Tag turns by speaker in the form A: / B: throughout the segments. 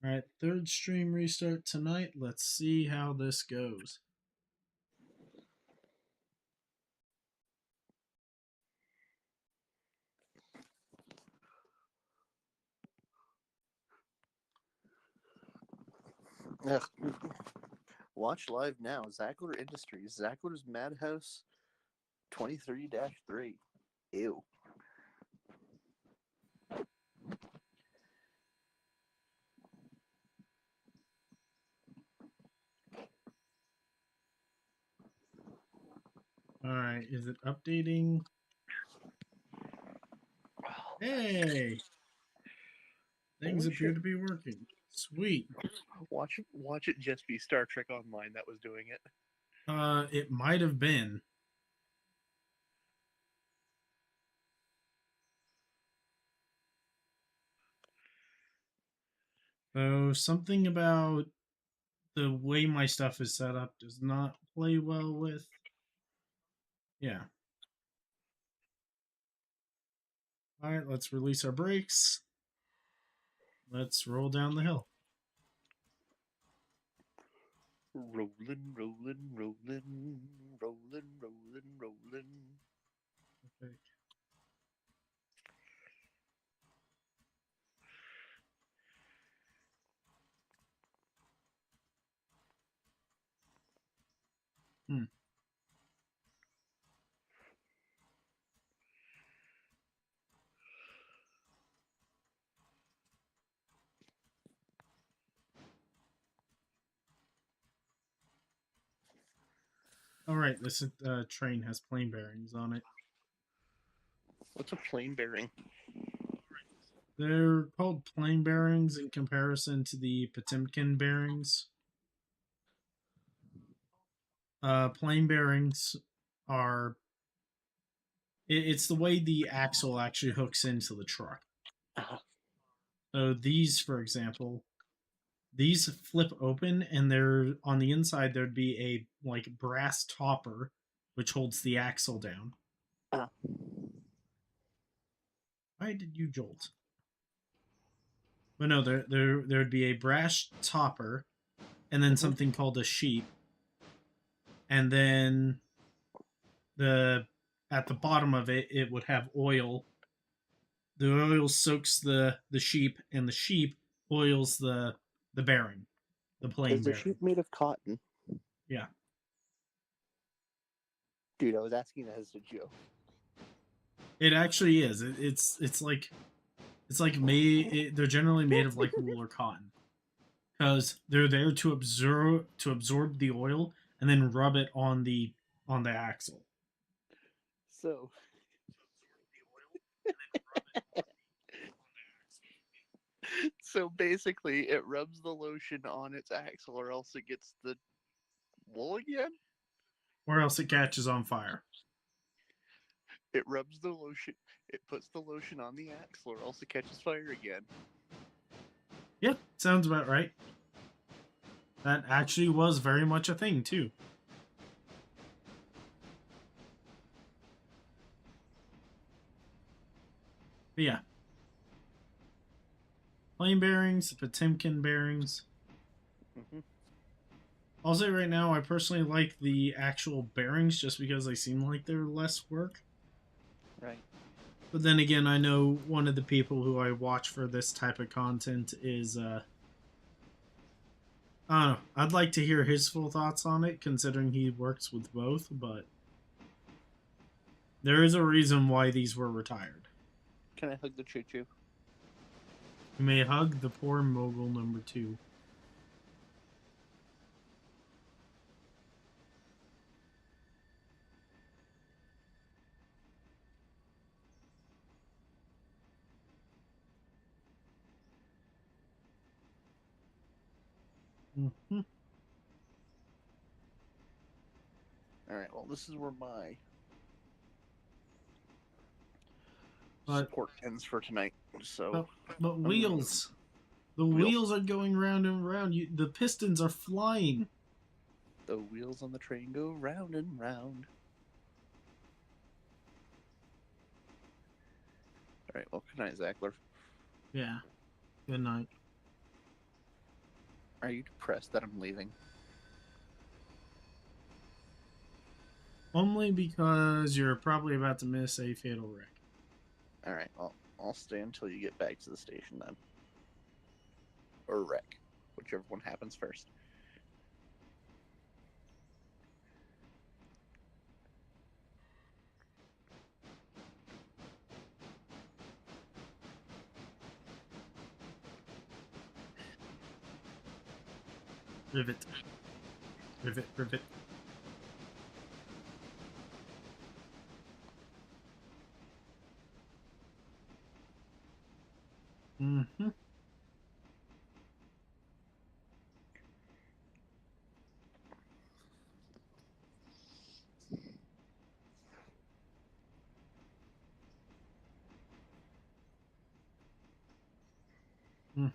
A: Alright, third stream restart tonight. Let's see how this goes.
B: Ugh. Watch live now. Zachller Industries. Zackler's Madhouse 23-3. Ew.
A: Alright, is it updating? Hey! Things
B: Holy
A: appear
B: shit.
A: to be working. Sweet.
B: Watch it just be Star Trek Online that was doing it.
A: It might have been. So something about the way my stuff is set up does not play well with. Yeah. Alright, let's release our brakes. Let's roll down the hill.
B: Rolling, rolling, rolling, rolling, rolling, rolling.
A: Okay. Hmm. Alright, this train has plane bearings on it.
B: What's a plane bearing?
A: They're called plane bearings in comparison to the Potemkin bearings. Plane bearings are it's the way the axle actually hooks into the truck. So these, for example, these flip open, and they're on the inside. There'd be a like brass topper, which holds the axle down. Why did you jolt? But no, there'd be a brass topper, and then something called a sheep, and then the at the bottom of it, it would have oil. The oil soaks the sheep, and the sheep oils the bearing, the plane
B: Is the
A: bearing.
B: sheep made of cotton?
A: Yeah.
B: Dude, I was asking that as a joke.
A: It actually is. It's like made. They're generally made of like wool or cotton, because they're there to absorb the oil and then rub it on the axle.
B: So, so basically, it rubs the lotion on its axle, or else it gets the wool again.
A: Or else it catches on fire.
B: It rubs the lotion. It puts the lotion on the axle, or else it catches fire again.
A: Yeah, sounds about right. That actually was very much a thing too. But yeah. Plane bearings, Potemkin bearings.
B: Mm-hmm.
A: I'll say right now, I personally like the actual bearings just because they seem like they're less work.
B: Right.
A: But then again, I know one of the people who I watch for this type of content is, I don't know. I'd like to hear his full thoughts on it, considering he works with both, but there is a reason why these were retired.
B: Can I hug the choo-choo?
A: You may hug the poor mogul number 2. Mm-hmm.
B: All right. Well, this is where my
A: But
B: support ends for tonight. So,
A: but wheels. The wheels are going round and round. The pistons are flying.
B: The wheels on the train go round and round. All right. Well, good night, Zachler.
A: Yeah. Good night.
B: Are you depressed that I'm leaving?
A: Only because you're probably about to miss a fatal wreck.
B: All right, I'll stay until you get back to the station then, or wreck, whichever one happens first.
A: Rivet. Rivet, rivet. Mm-hmm. Mm.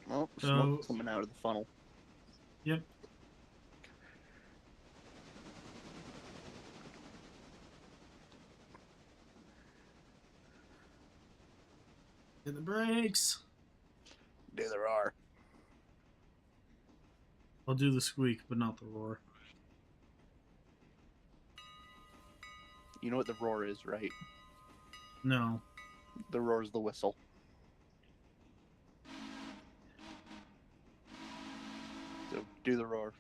B: Well,
A: So,
B: smoke's coming out of the funnel.
A: yep. Hit the brakes.
B: There are.
A: I'll do the squeak, but not the roar.
B: You know what the roar is, right?
A: No.
B: The roar is the whistle. So do the roar.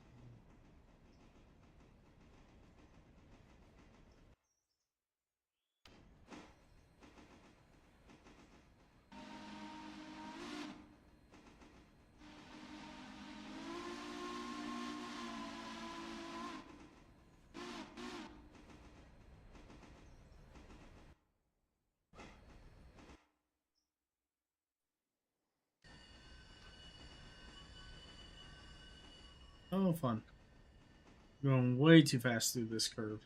A: Oh, fun. Going way too fast through this curve.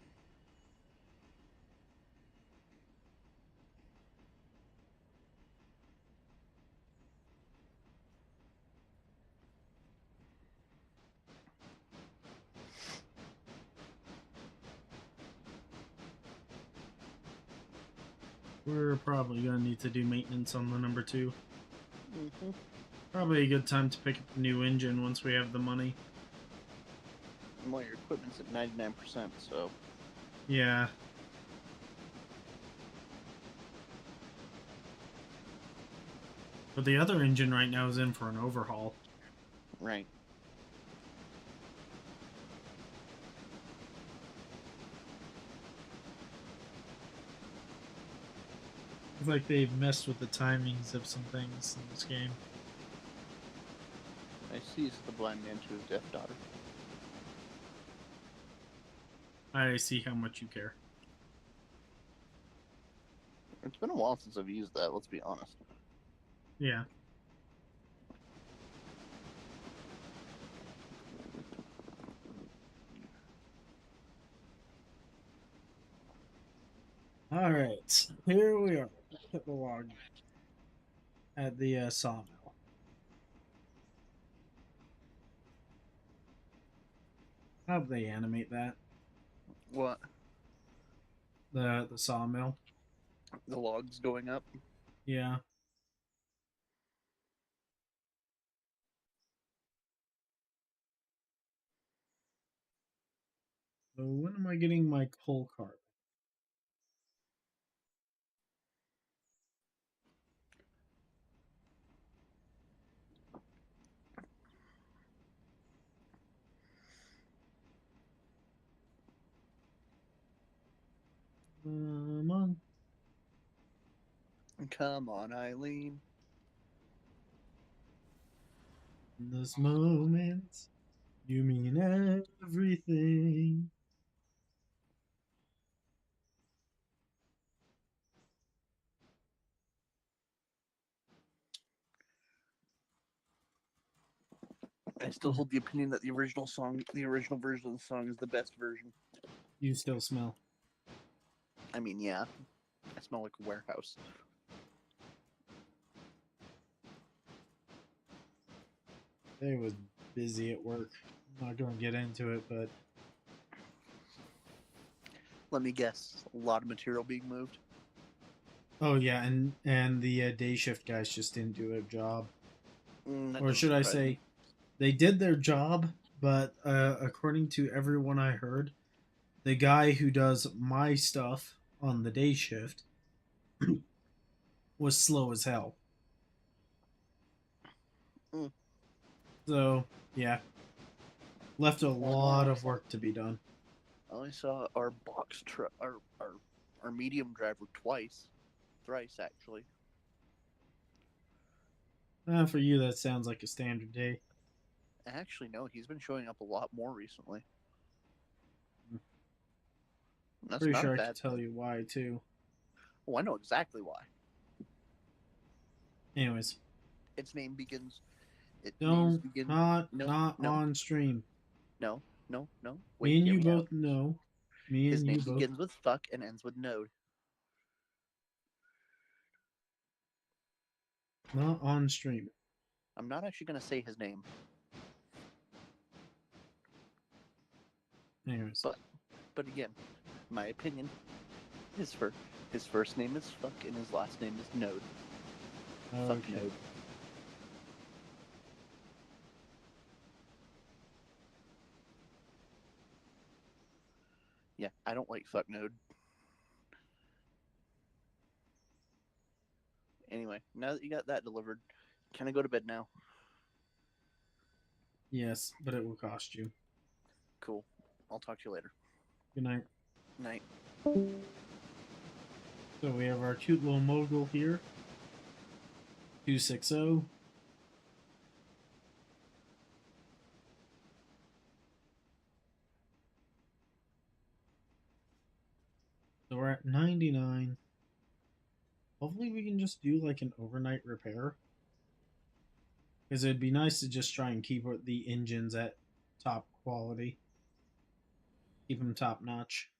A: We're probably going to need to do maintenance on the number 2.
B: Mm-hmm.
A: Probably a good time to pick up a new engine once we have the money.
B: Well, your equipment's at 99%, so
A: Yeah. But the other engine right now is in for an overhaul.
B: right.
A: It's like they've messed with the timings of some things in this game.
B: I seized the blind man to his deaf daughter.
A: I see how much you care.
B: It's been a while since I've used that, let's be honest.
A: Yeah. All right. Here we are. Hit the log at the sawmill. How'd they animate that?
B: What?
A: The sawmill.
B: The logs going up?
A: Yeah. So when am I getting my coal cart? Come on.
B: Come on, Eileen.
A: In this moment, you mean everything.
B: I still hold the opinion that the original version of the song is the best version.
A: You still smell.
B: I mean, yeah. I smell like a warehouse.
A: There was busy at work. I'm not going to get into it, but
B: Let me guess. A lot of material being moved.
A: oh yeah, and the day shift guys just didn't do a job,
B: That
A: or
B: doesn't
A: should I
B: surprise me.
A: say, they did their job, but according to everyone I heard, the guy who does my stuff on the day shift was slow as hell.
B: Mm.
A: So yeah, left a
B: Well,
A: lot of work to be done.
B: I only saw our box truck, our medium driver twice, thrice actually.
A: For you, that sounds like a standard day.
B: Actually, no, he's been showing up a lot more recently. That's
A: Pretty
B: not a
A: sure I could
B: bad
A: tell
B: thing.
A: you why too.
B: Oh, I know exactly why.
A: Anyways,
B: Its name begins. Its names
A: don't
B: begin.
A: not
B: No,
A: on stream.
B: no, no, no.
A: Me
B: Wait,
A: and
B: hear
A: you
B: me out.
A: both know. Me
B: His
A: and you
B: name
A: both.
B: begins with fuck and ends with node.
A: Not on stream.
B: I'm not actually gonna say his name,
A: Anyways,
B: but again, my opinion is for his first name is fuck and his last name is node. Fuck
A: okay.
B: node. Yeah, I don't like fuck node. Anyway, now that you got that delivered, can I go to bed now?
A: Yes, but it will cost you.
B: Cool. I'll talk to you later.
A: Good night.
B: Night.
A: So we have our cute little mogul here. 260. So we're at 99. Hopefully we can just do like an overnight repair. Because it'd be nice to just try and keep the engines at top quality. Keep them top notch.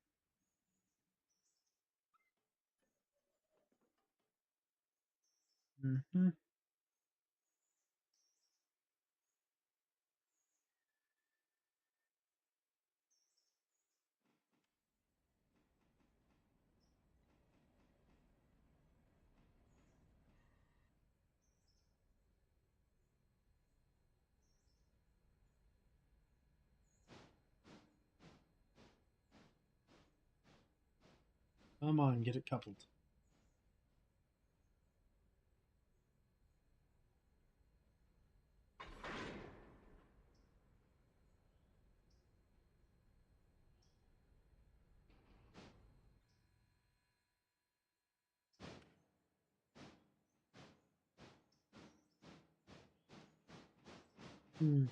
A: Mm-hmm. Come on, get it coupled. Hmm.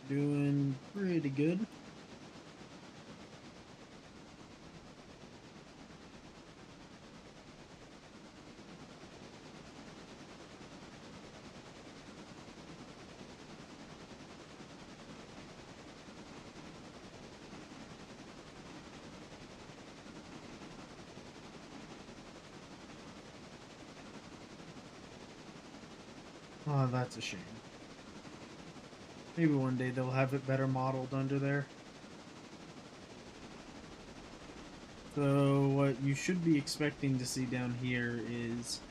A: Doing pretty good. Oh, that's a shame. Maybe one day they'll have it better modeled under there. So what you should be expecting to see down here is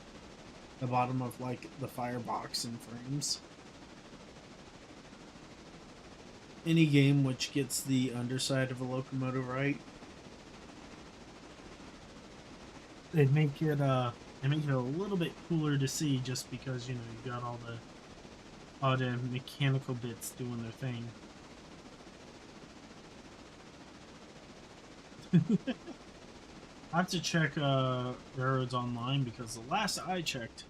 A: the bottom of like the firebox and frames. Any game which gets the underside of a locomotive right, they make it a little bit cooler to see just because you got all the mechanical bits doing their thing. I have to check Railroads Online because the last I checked,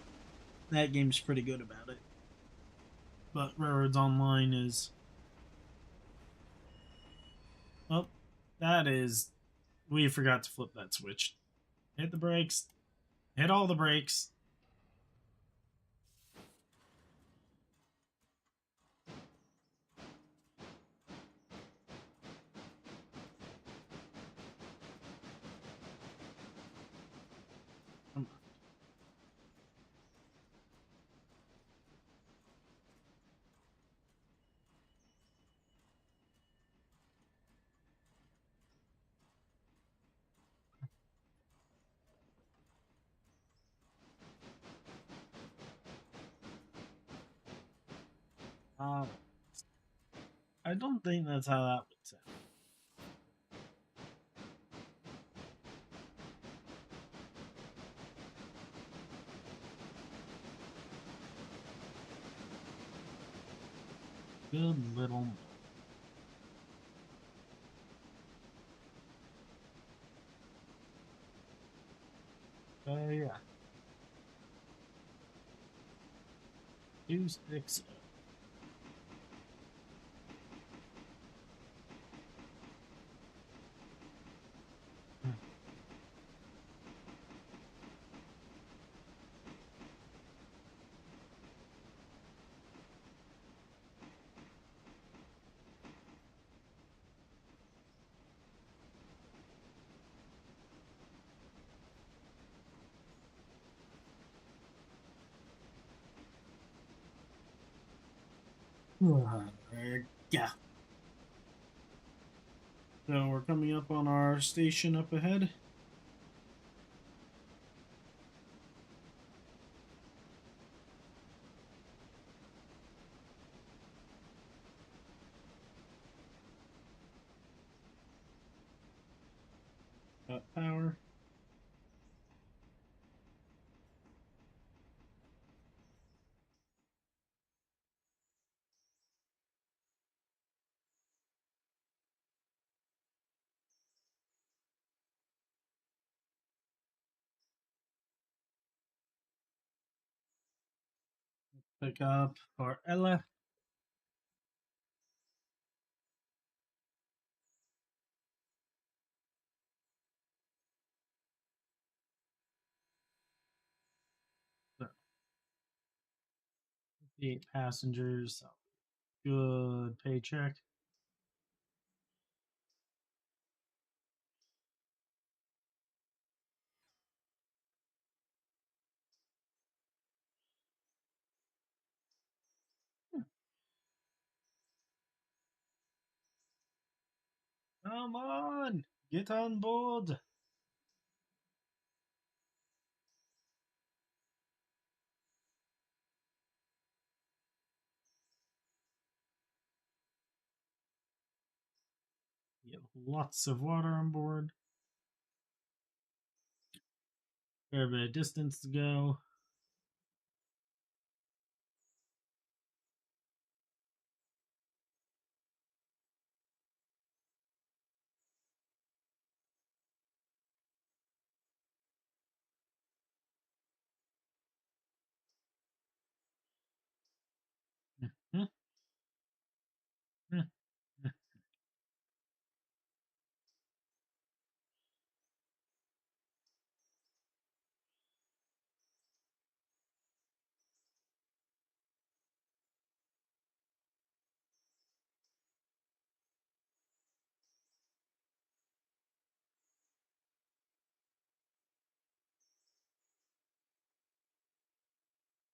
A: that game's pretty good about it. But Railroads Online is oh, that is we forgot to flip that switch. Hit the brakes. Hit all the brakes. Uh, I don't think that's how that would sound. Good little. Yeah. 260. Yeah. So we're coming up on our station up ahead. Got power. Pick up our Ella. So, 8 passengers. So good paycheck. Come on, get on board. You have lots of water on board. Fair bit of distance to go.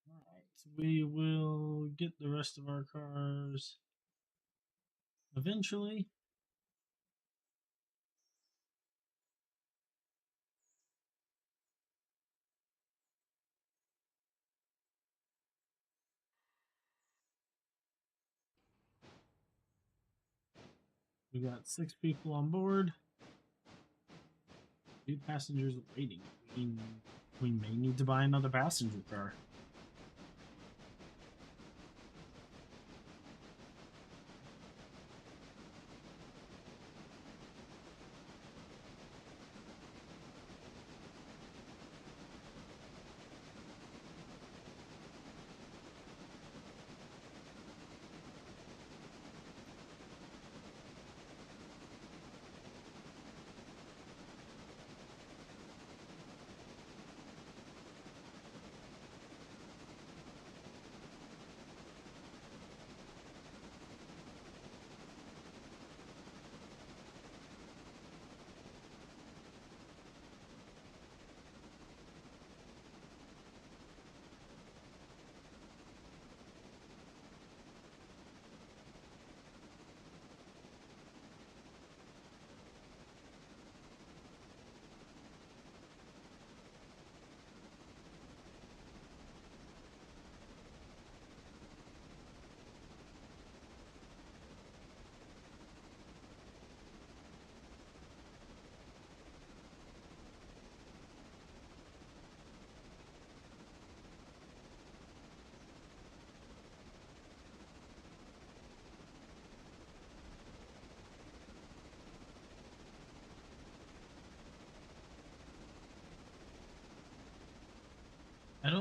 A: Alright, we will get the rest of our cars eventually. We got 6 people on board. 2 passengers waiting. We may need to buy another passenger car.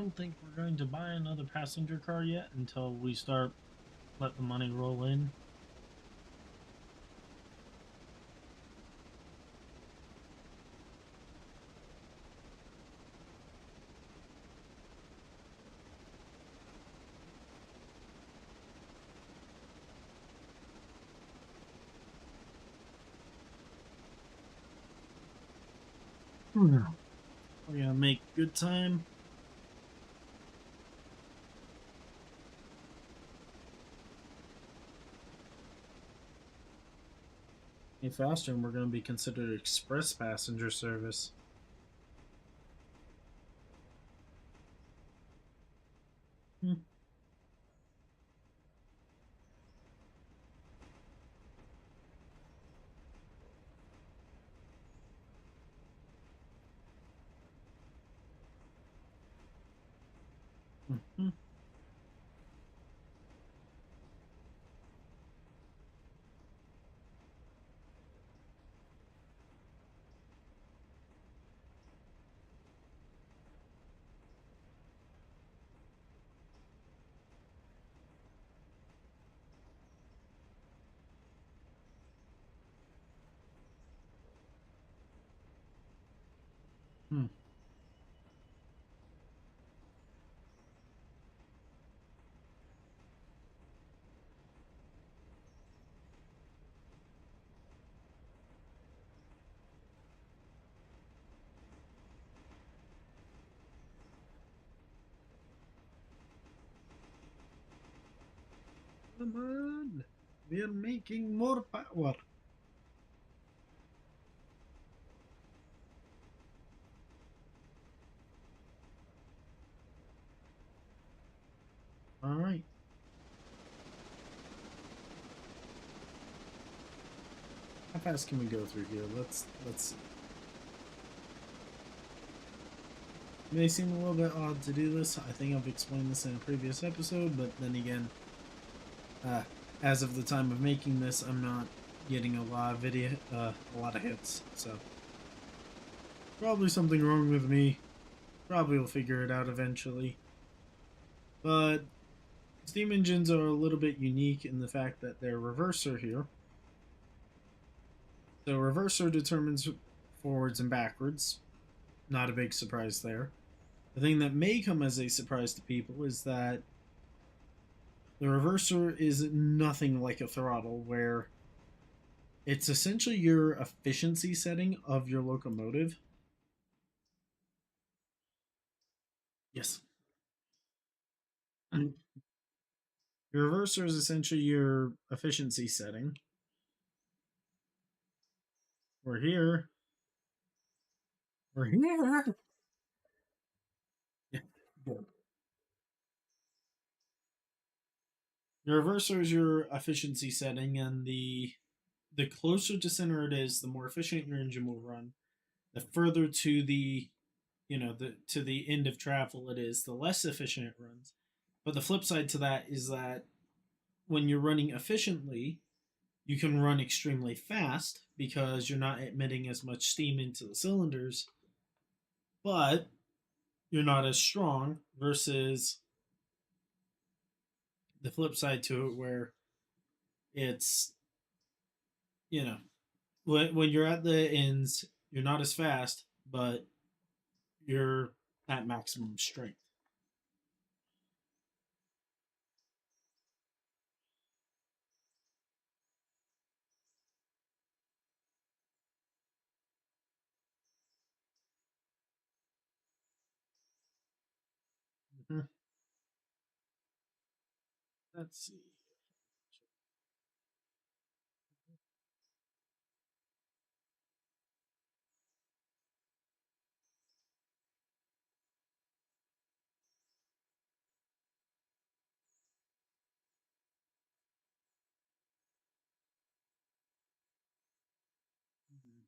A: don't think we're going to buy another passenger car yet until we start let the money roll in. We're gonna make good time. Any faster, and we're gonna be considered express passenger service. Hmm. Hmm. Hmm. Come on, we're making more power. All right. How fast can we go through here? Let's see. It may seem a little bit odd to do this. I think I've explained this in a previous episode, but then again, uh, as of the time of making this, I'm not getting a lot of hits. So probably something wrong with me. Probably will figure it out eventually. But steam engines are a little bit unique in the fact that they're reverser here. So reverser determines forwards and backwards. Not a big surprise there. The thing that may come as a surprise to people is that the reverser is nothing like a throttle, where it's essentially your efficiency setting of your locomotive. Yes. Your reverser is essentially your efficiency setting. We're here. We're here. Yeah. Your reverser is your efficiency setting, and the closer to center it is, the more efficient your engine will run. The further to the the to the end of travel it is, the less efficient it runs. But the flip side to that is that when you're running efficiently, you can run extremely fast because you're not emitting as much steam into the cylinders, but you're not as strong versus the flip side to it where it's, you know, when you're at the ends, you're not as fast, but you're at maximum strength. Mhm. Let's see. Mhm.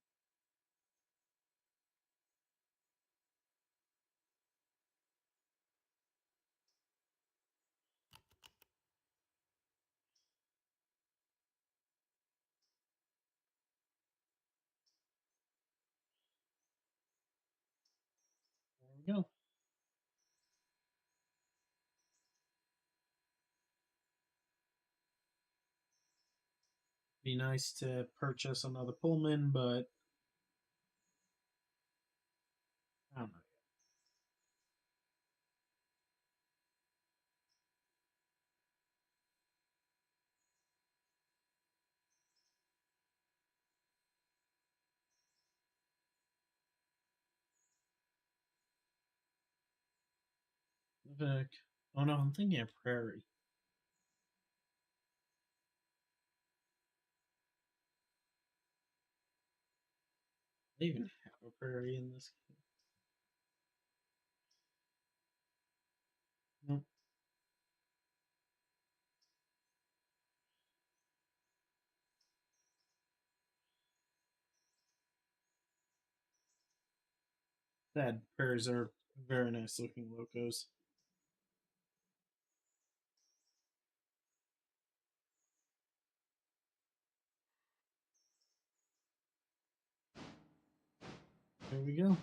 A: There we go. Be nice to purchase another Pullman, but I don't know. Vic. Oh no, I'm thinking of Prairie. They even have a Prairie in this game. Nope. Sad Prairies are very nice looking locos. There we go.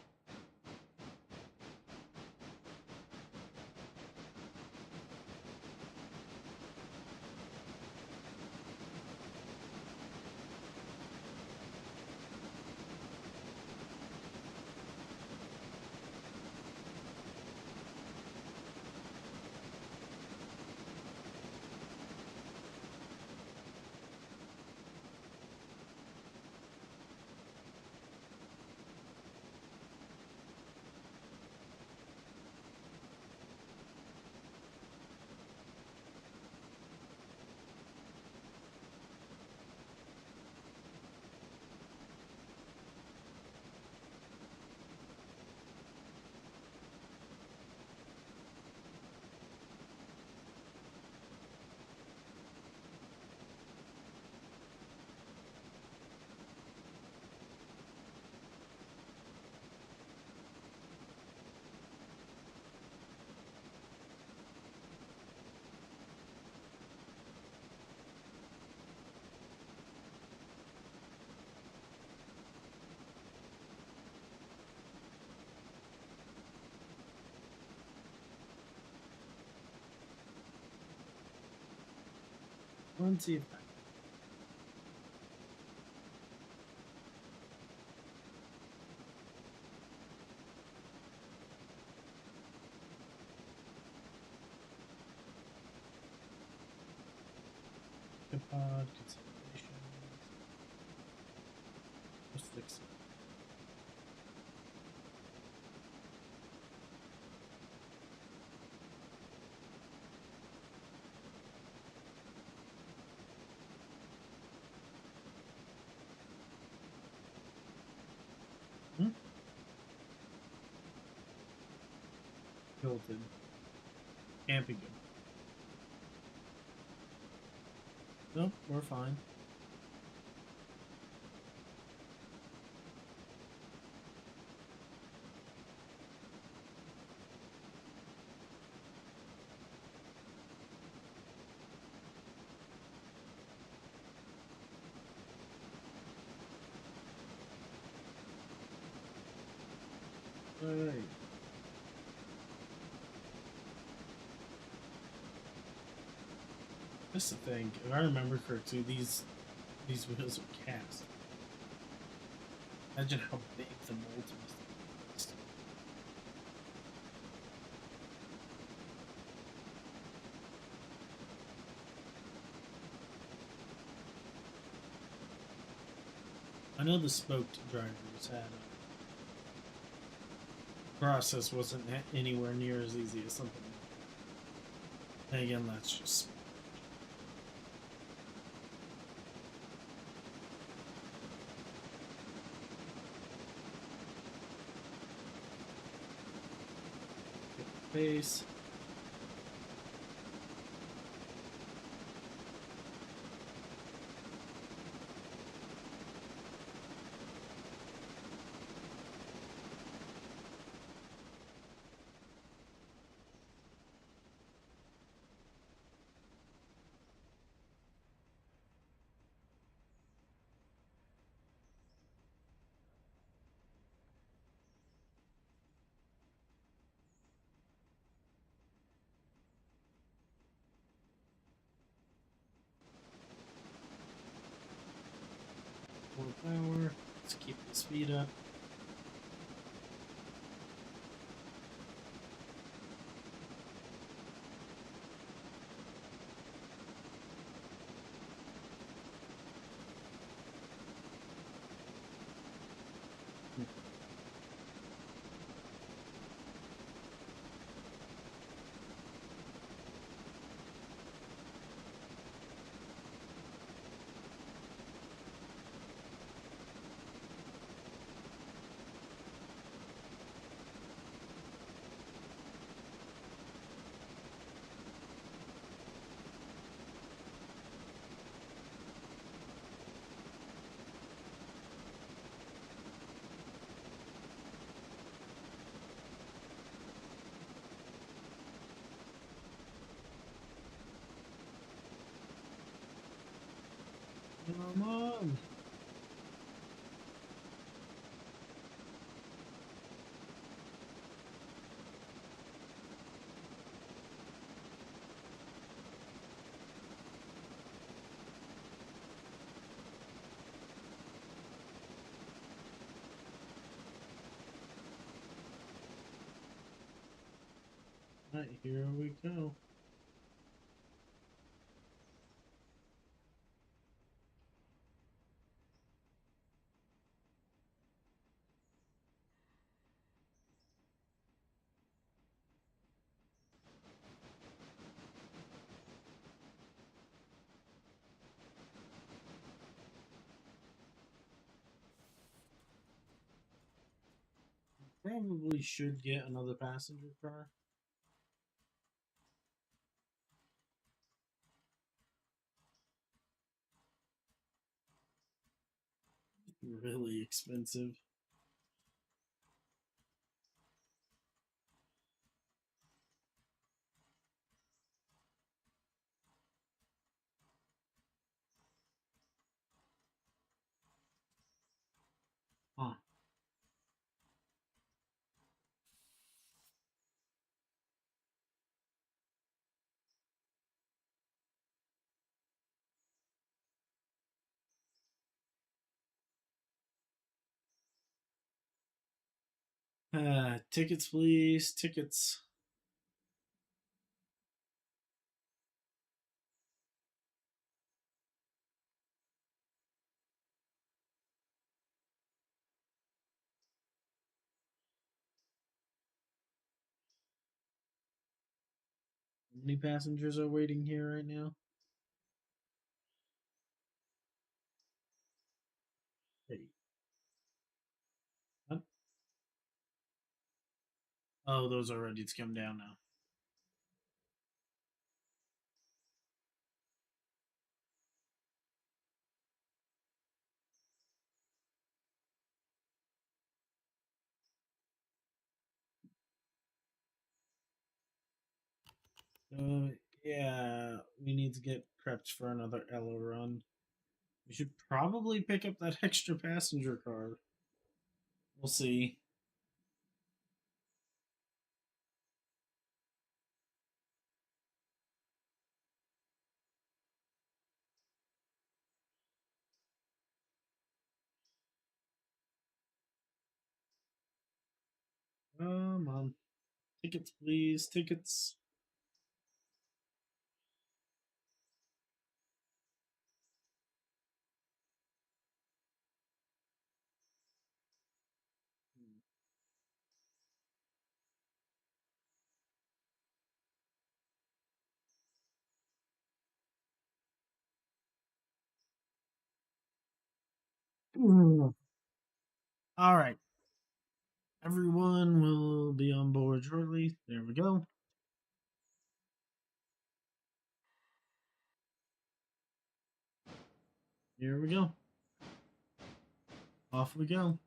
A: Let's see if I can pod consolidations. Let's fix it. Hmm? Hilton. Can't be good. Nope, we're fine. Alright. Just to think, if I remember correctly, these wheels are cast. Imagine how big the mold must have been. I know the spoked drivers had process wasn't anywhere near as easy as something like that. And again, that's just base. to keep the speed up. Come on. Right, here we go. Probably should get another passenger car. Really expensive. Huh. Tickets, please. Tickets. How many passengers are waiting here right now? Hey. What? Oh, those are ready to come down now. Uh, yeah, we need to get prepped for another Ella run. We should probably pick up that extra passenger car. We'll see. Come on. Tickets, please. Tickets. All right. Everyone will be on board shortly. There we go. Here we go. Off we go.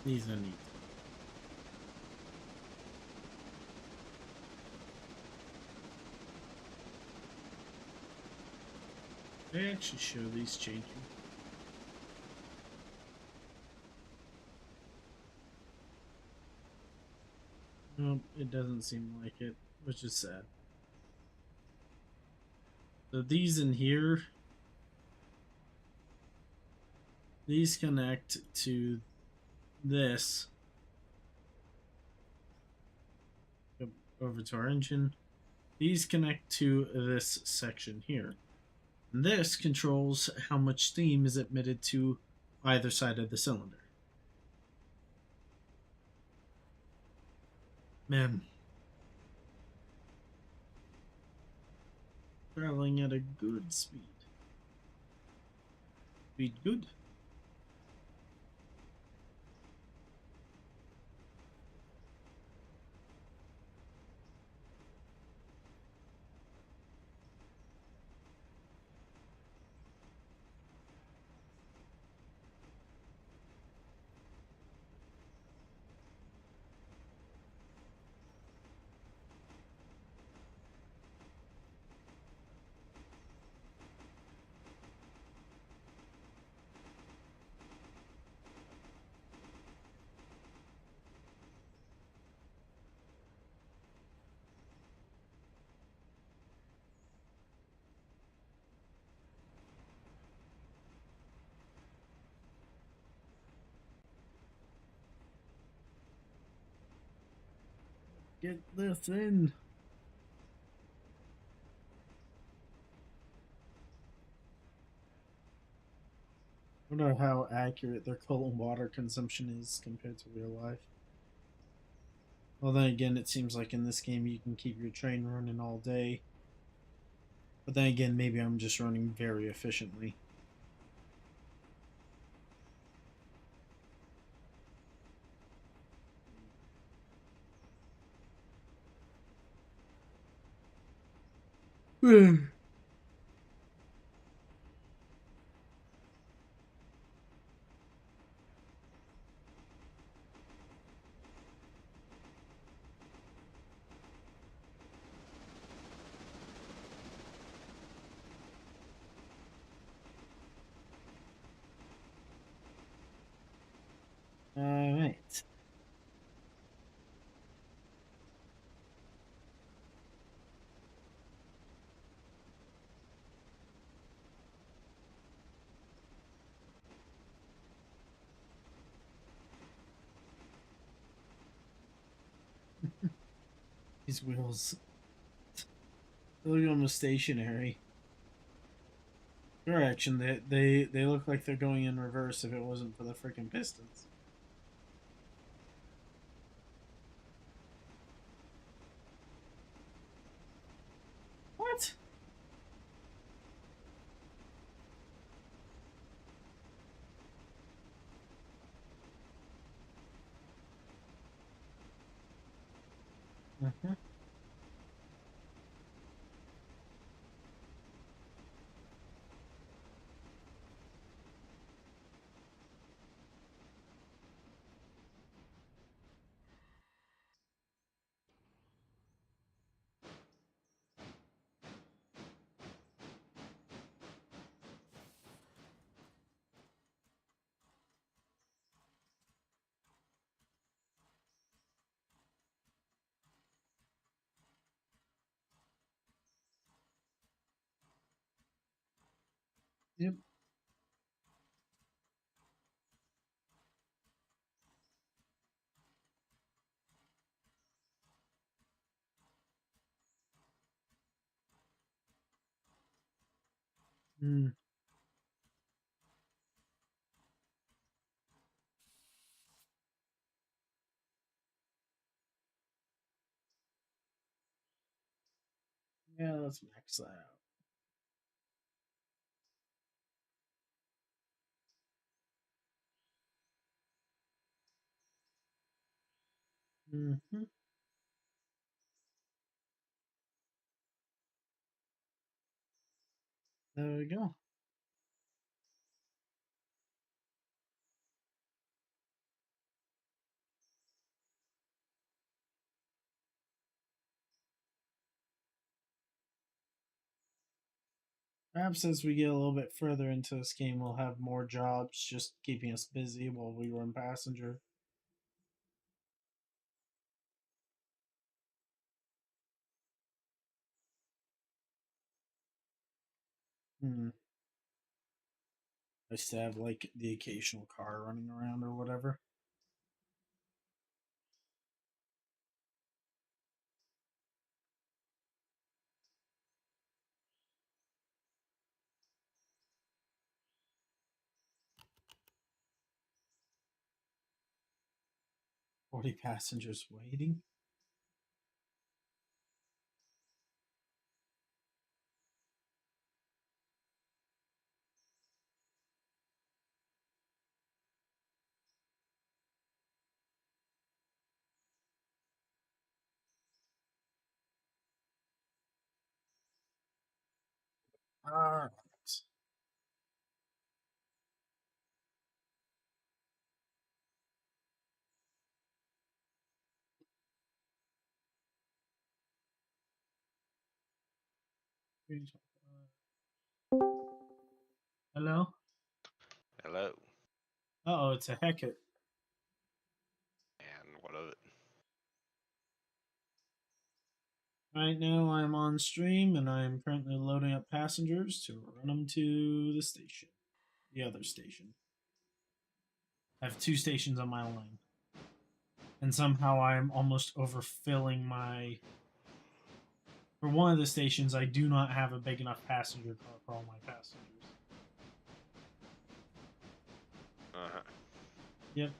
A: These are neat. They actually show these changing. Nope, it doesn't seem like it, which is sad. So these in here, these connect to this. Go over to our engine. These connect to this section here. And this controls how much steam is emitted to either side of the cylinder. Man, traveling at a good speed. Speed good. Get this in. I wonder how accurate their coal and water consumption is compared to real life. Well, then again, it seems like in this game you can keep your train running all day. But then again, maybe I'm just running very efficiently. Alright. These wheels look almost stationary. Direction, they look like they're going in reverse if it wasn't for the freaking pistons. What? Uh-huh. Yep. Mm. Yeah, let's max that out. Mm-hmm. There we go. Perhaps as we get a little bit further into this game, we'll have more jobs just keeping us busy while we run passenger. Hmm. Nice to have like the occasional car running around or whatever. $40 passengers waiting. Alright. Hello?
C: Hello.
A: Oh, it's a Heckett.
C: And what of it?
A: Right now, I'm on stream and I'm currently loading up passengers to run them to the station. The other station. I have 2 stations on my line. And somehow I'm almost overfilling my. For one of the stations, I do not have a big enough passenger car for all my passengers.
C: Uh-huh.
A: Yep.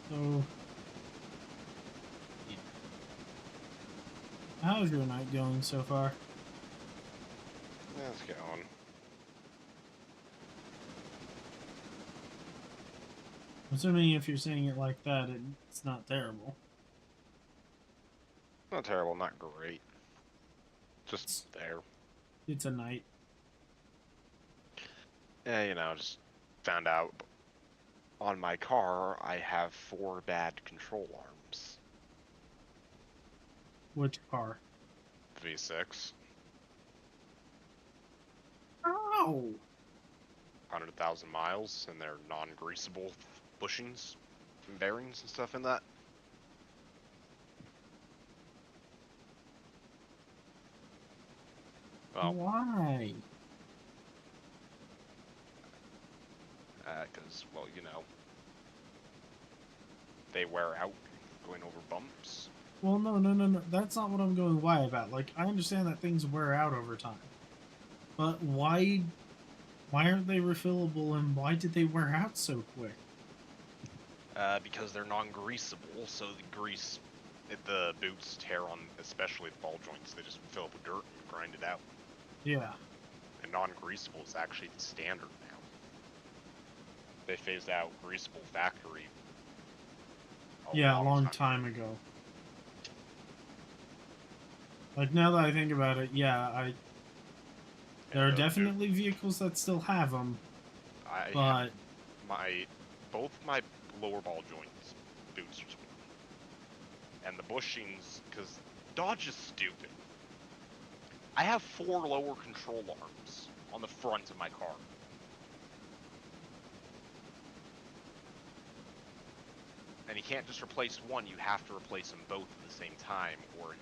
A: So, how's your night going so far?
C: Let's get on.
A: I'm assuming if you're saying it like that, it's not terrible.
C: Not terrible, not great. Just
A: It's,
C: there.
A: it's a night.
C: Yeah, just found out on my car I have 4 bad control arms.
A: Which car?
C: V6.
A: Oh!
C: 100,000 miles, and they're non-greasable bushings and bearings and stuff in that. Well,
A: Why?
C: because, they wear out going over bumps.
A: Well, no. That's not what I'm going why about. Like, I understand that things wear out over time. But why aren't they refillable and why did they wear out so quick?
C: Because they're non-greasable, so the boots tear on, especially the ball joints. They just fill up with dirt and grind it out.
A: Yeah.
C: And non-greasable is actually the standard now. They phased out greasable factory a
A: Long
C: time
A: time ago. Like, now that I think about it, yeah, there are definitely vehicles that still have them,
C: I
A: but
C: have both my lower ball joints boots are torn, and the bushings, because Dodge is stupid. I have 4 lower control arms on the front of my car. And you can't just replace one, you have to replace them both at the same time, or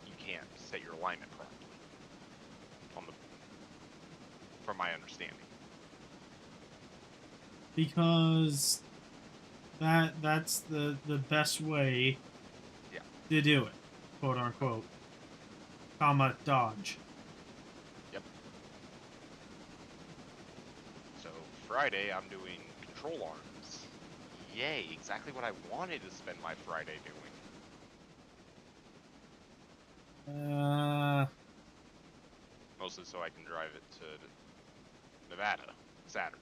C: you can't set your alignment properly. From my understanding.
A: because that's the best way to do it, quote unquote, comma Dodge.
C: Yep. So Friday I'm doing control arms. Yay, exactly what I wanted to spend my Friday doing. Mostly so I can drive it to Nevada Saturday.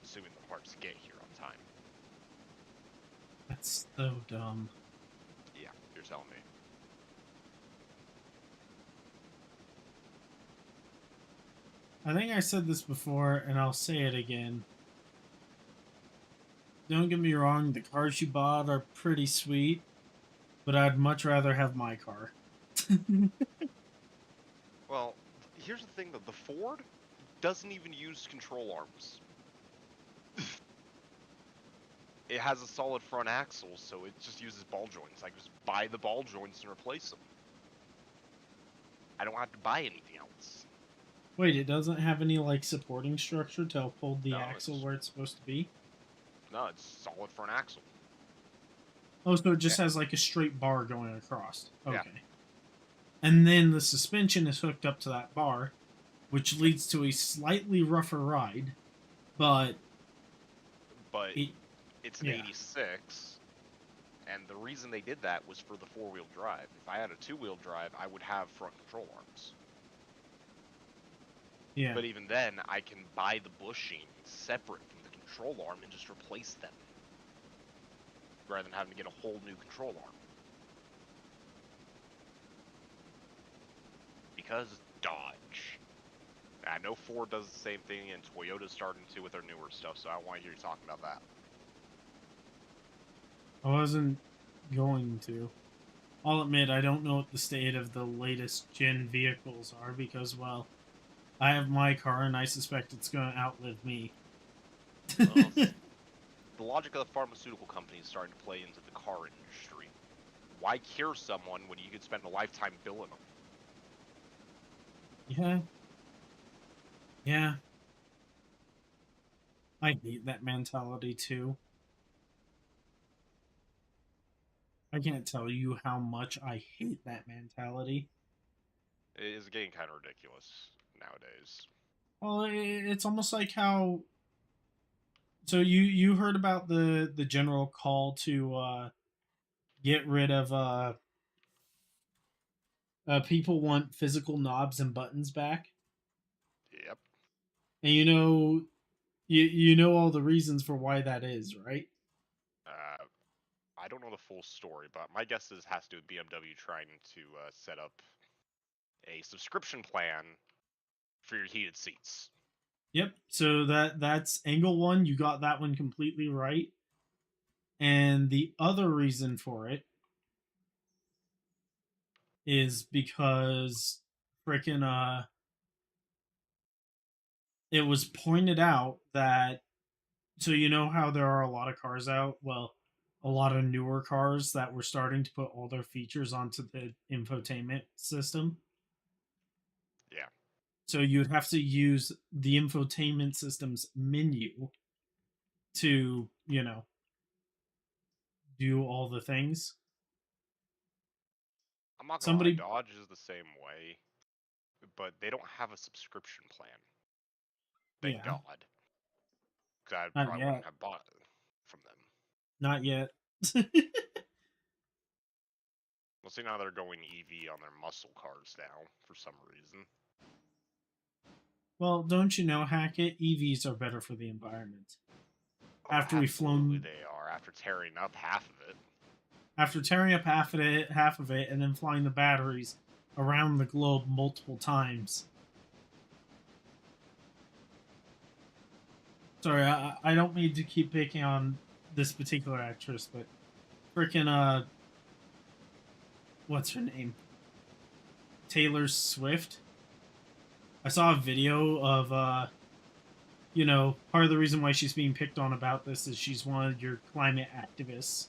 C: Assuming the parts get here on time.
A: That's so dumb.
C: Yeah, you're telling me.
A: I think I said this before, and I'll say it again. Don't get me wrong, the cars you bought are pretty sweet, but I'd much rather have my car.
C: Well, here's the thing though, the Ford doesn't even use control arms. It has a solid front axle, so it just uses ball joints. I can just buy the ball joints and replace them. I don't have to buy anything else.
A: Wait, it doesn't have any like supporting structure to uphold the
C: No,
A: axle where it's supposed to be?
C: it's solid front axle.
A: Oh, so it just
C: Yeah.
A: has like a straight bar going across.
C: Yeah.
A: Okay. And then the suspension is hooked up to that bar, which leads to a slightly rougher ride, but
C: But
A: it,
C: it's an
A: yeah.
C: 86, and the reason they did that was for the four-wheel drive. If I had a two-wheel drive, I would have front control arms.
A: Yeah.
C: But even then, I can buy the bushing separate from the control arm and just replace them, rather than having to get a whole new control arm. Because Dodge. I know Ford does the same thing, and Toyota's starting to with their newer stuff, so I want to hear you talking about that.
A: I wasn't going to. I'll admit I don't know what the state of the latest gen vehicles are because, well, I have my car and I suspect it's going to outlive me.
C: Well, the logic of the pharmaceutical company is starting to play into the car industry. Why cure someone when you could spend a lifetime billing them?
A: Yeah. Yeah. I hate that mentality too. I can't tell you how much I hate that mentality.
C: It is getting kind of ridiculous nowadays.
A: Well, it's almost like how. So you heard about the general call to get rid of people want physical knobs and buttons back,
C: Yep.
A: and you know all the reasons for why that is, right?
C: I don't know the full story, but my guess is it has to do with BMW trying to set up a subscription plan for your heated seats.
A: Yep. So that's angle one. You got that one completely right. And the other reason for it is because freaking it was pointed out that so you know how there are a lot of cars out, well, a lot of newer cars that were starting to put all their features onto the infotainment system.
C: Yeah.
A: So you'd have to use the infotainment system's menu to, do all the things.
C: I'm not gonna lie,
A: Somebody,
C: Dodge is the same way, but they don't have a subscription plan. Thank
A: yeah,
C: God. Because I
A: not
C: probably wouldn't
A: yet,
C: have bought it from them.
A: not yet.
C: Well, see, now they're going EV on their muscle cars now, for some reason.
A: Well, don't you know, Hackett? EVs are better for the environment.
C: Oh,
A: After we've
C: absolutely
A: flown,
C: they are, after tearing up half of it.
A: after tearing up half of it, and then flying the batteries around the globe multiple times. Sorry, I don't mean to keep picking on this particular actress, but freaking what's her name? Taylor Swift. I saw a video of part of the reason why she's being picked on about this is she's one of your climate activists.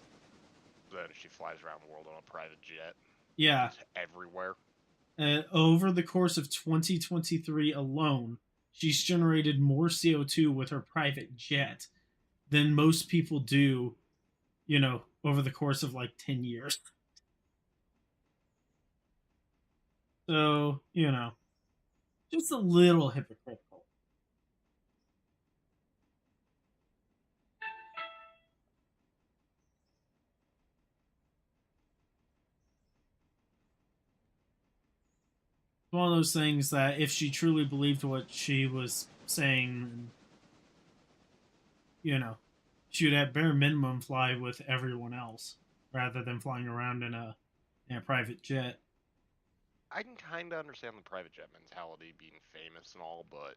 C: Then she flies around the world on a private jet.
A: Yeah.
C: Goes everywhere.
A: Over the course of 2023 alone, she's generated more CO2 with her private jet than most people do, over the course of like 10 years. So, just a little hypocritical. one of those things that if she truly believed what she was saying, you know, she would at bare minimum fly with everyone else rather than flying around in a private jet.
C: I can kind of understand the private jet mentality, being famous and all, but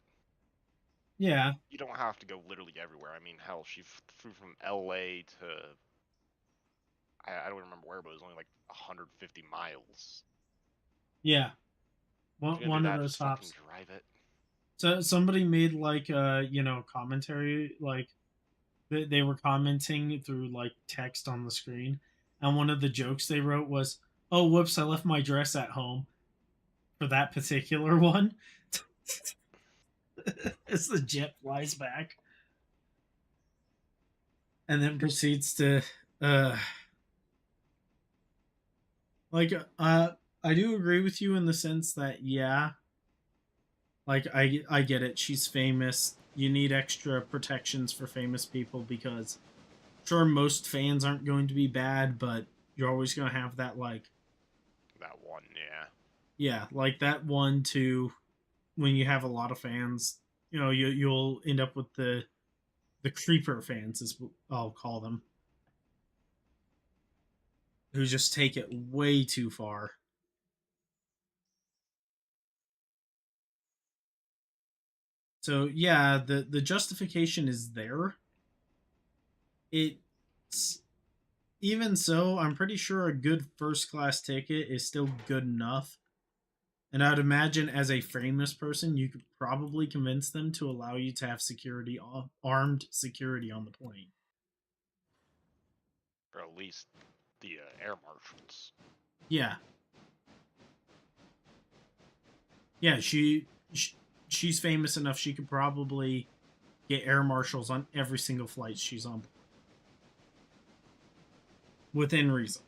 A: Yeah,
C: you don't have to go literally everywhere. I mean, hell, she flew from LA to I don't remember where, but it was only like 150 miles.
A: yeah.
C: If you're gonna do
A: One of
C: that,
A: those
C: just fucking
A: hops.
C: drive it.
A: So somebody made like commentary, like they were commenting through like text on the screen, and one of the jokes they wrote was, "Oh, whoops! I left my dress at home for that particular one." As the jet flies back, and then proceeds to, uh, like, I do agree with you in the sense that yeah, like I get it. She's famous. You need extra protections for famous people because sure most fans aren't going to be bad, but you're always going to have that like
C: That one, yeah.
A: yeah, like that one too when you have a lot of fans, you'll end up with the creeper fans is what I'll call them, who just take it way too far. So yeah, the justification is there. It's even so, I'm pretty sure a good first class ticket is still good enough. And I'd imagine as a famous person, you could probably convince them to allow you to have armed security on the plane.
C: Or at least the air marshals.
A: Yeah, yeah. She's famous enough. She could probably get air marshals on every single flight she's on, within reason.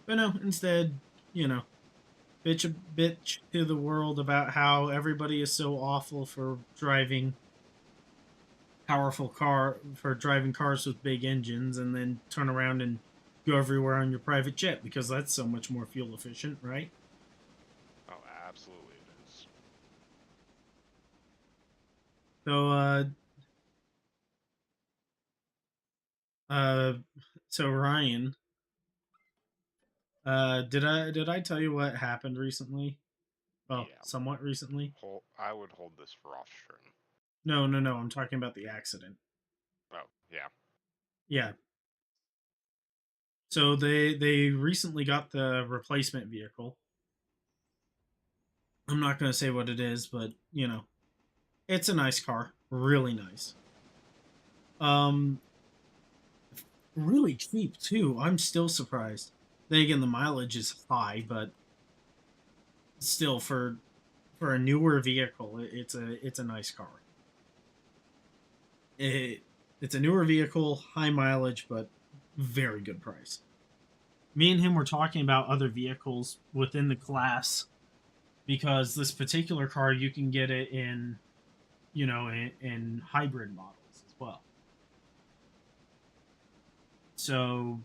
A: But no, instead, bitch to the world about how everybody is so awful for driving cars with big engines, and then turn around and go everywhere on your private jet because that's so much more fuel efficient, right?
C: Oh, absolutely it is.
A: So uh so Ryan, did I tell you what happened recently? Well,
C: Yeah.
A: somewhat recently.
C: I would hold this for off stream.
A: No, no, no. I'm talking about the accident.
C: Oh, yeah.
A: Yeah. So they recently got the replacement vehicle. I'm not going to say what it is, but it's a nice car, really nice. Um, really cheap too. I'm still surprised. Then again, the mileage is high, but still for a newer vehicle, it's a nice car. It it's a newer vehicle, high mileage, but very good price. Me and him were talking about other vehicles within the class because this particular car you can get it in hybrid models as well. So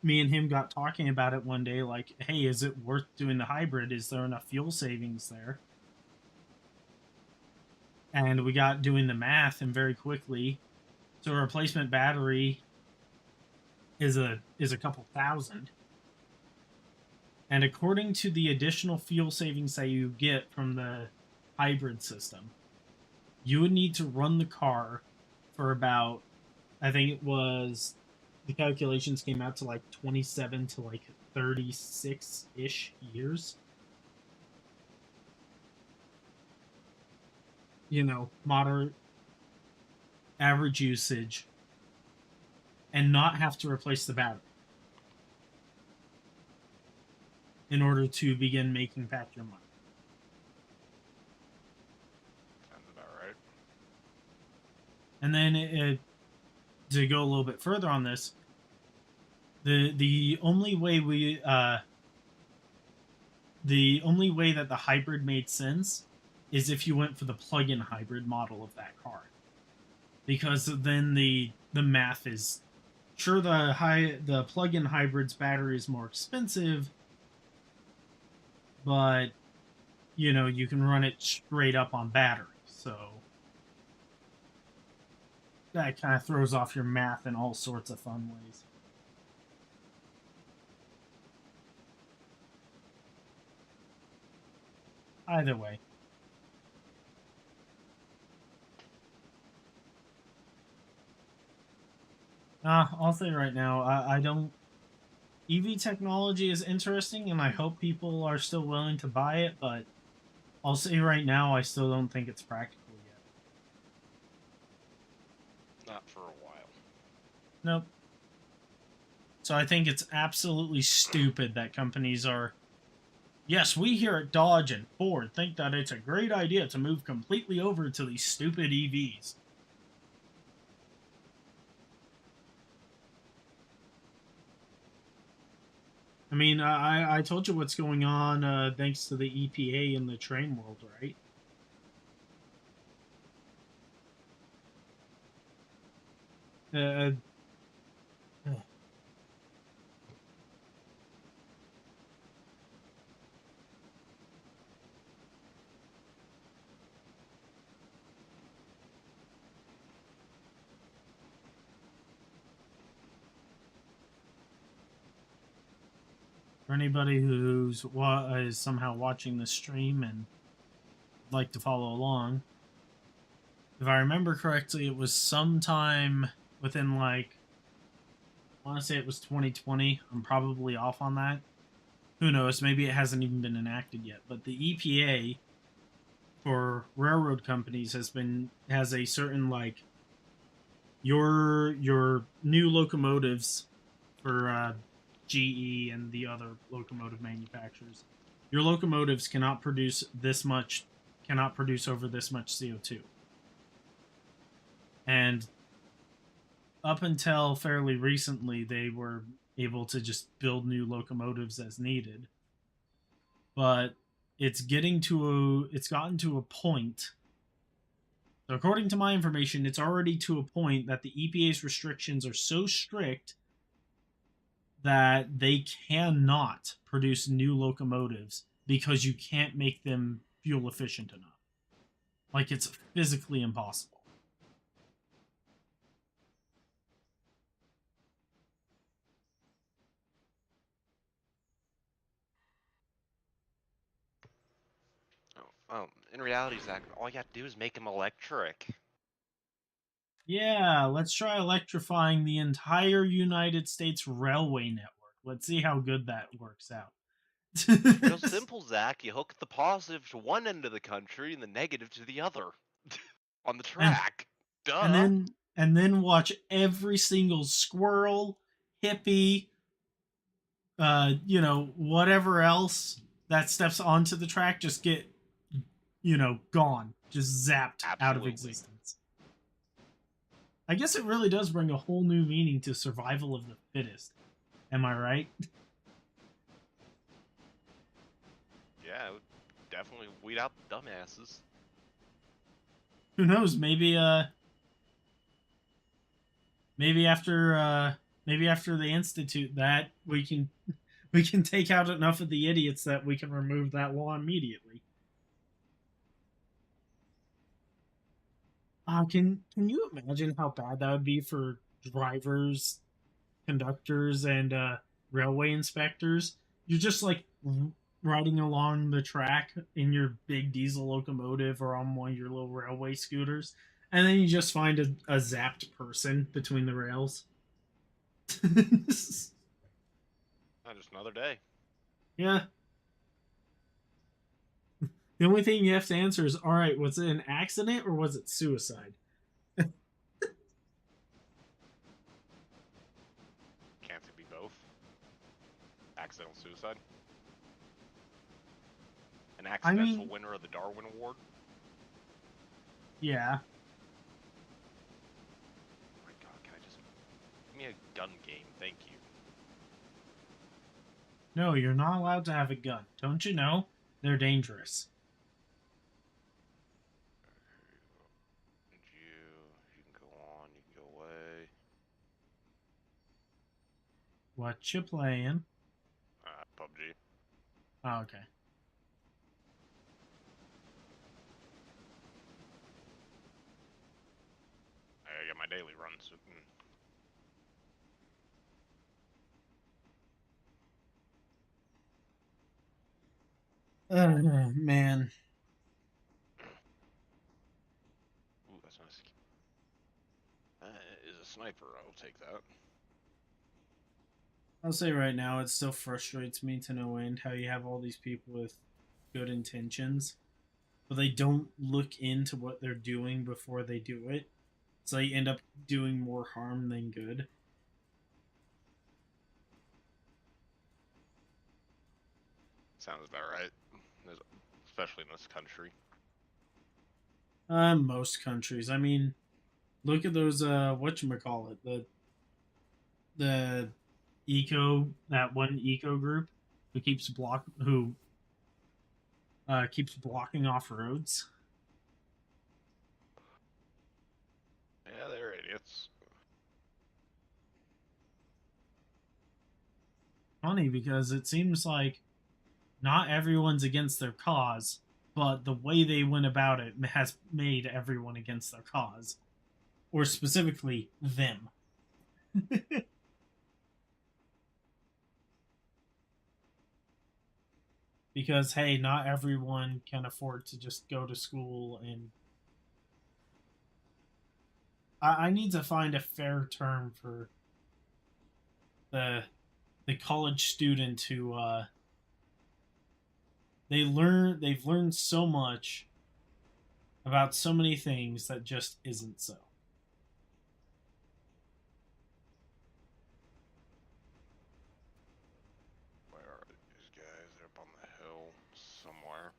A: me and him got talking about it one day, like, hey, is it worth doing the hybrid? Is there enough fuel savings there? And we got doing the math, and very quickly, so a replacement battery is a couple thousand. And according to the additional fuel savings that you get from the hybrid system, you would need to run the car for about, I think it was, the calculations came out to like 27 to like 36 ish years. Moderate average usage, and not have to replace the battery in order to begin making back your money.
C: Sounds about right.
A: And then to go a little bit further on this, the only way that the hybrid made sense is if you went for the plug-in hybrid model of that car. because then the math is sure the plug-in hybrid's battery is more expensive, but you can run it straight up on battery. So that kind of throws off your math in all sorts of fun ways. Either way. I'll say right now, I don't. EV technology is interesting, and I hope people are still willing to buy it, but I'll say right now, I still don't think it's practical yet.
C: Not for a while.
A: Nope. So I think it's absolutely stupid that companies are. Yes, we here at Dodge and Ford think that it's a great idea to move completely over to these stupid EVs. I mean, I told you what's going on thanks to the EPA in the train world, right? Uh, for anybody is somehow watching the stream and would like to follow along, if I remember correctly, it was sometime within like I want to say it was 2020. I'm probably off on that. Who knows? Maybe it hasn't even been enacted yet. But the EPA for railroad companies has a certain like your new locomotives for GE and the other locomotive manufacturers. Your locomotives cannot produce over this much CO2. And up until fairly recently, they were able to just build new locomotives as needed. But it's gotten to a point. So according to my information, it's already to a point that the EPA's restrictions are so strict that they cannot produce new locomotives because you can't make them fuel efficient enough. Like, it's physically impossible.
C: In reality, Zach, all you have to do is make them electric.
A: Yeah, let's try electrifying the entire United States railway network. Let's see how good that works out.
C: Real simple, Zach. You hook the positive to one end of the country and the negative to the other. On the track. Duh.
A: And then watch every single squirrel, hippie, whatever else that steps onto the track just get, gone, just zapped out of existence. I guess it really does bring a whole new meaning to survival of the fittest. Am I right?
C: Yeah, it would definitely weed out the dumbasses.
A: Who knows? Maybe after they institute that, we can take out enough of the idiots that we can remove that law immediately. Can you imagine how bad that would be for drivers, conductors, and railway inspectors? You're just like riding along the track in your big diesel locomotive or on one of your little railway scooters, and then you just find a zapped person between the rails.
C: Just another day.
A: Yeah. The only thing you have to answer is, all right, was it an accident or was it suicide?
C: Can't it be both? Accidental suicide? An accidental winner of the Darwin Award?
A: Yeah.
C: Oh my god, can I just... Give me a gun game, thank you.
A: No, you're not allowed to have a gun. Don't you know? They're dangerous.
C: You can go
A: What you playing?
C: PUBG.
A: Oh, okay.
C: I get my daily runs.
A: Man.
C: Ooh, that's nice. Is a sniper. I'll take that.
A: I'll say right now, it still frustrates me to no end how you have all these people with good intentions, but they don't look into what they're doing before they do it. So they end up doing more harm than good.
C: Sounds about right. Especially in this country.
A: Most countries. I mean, look at those whatchamacallit, the eco that one eco group who keeps blocking off roads.
C: Yeah, they're idiots.
A: Funny because it seems like not everyone's against their cause, but the way they went about it has made everyone against their cause, or specifically them. Because hey, not everyone can afford to just go to school, and I need to find a fair term for the college student who they've learned so much about so many things that just isn't so.
C: Where are these guys? They're up on the hill somewhere.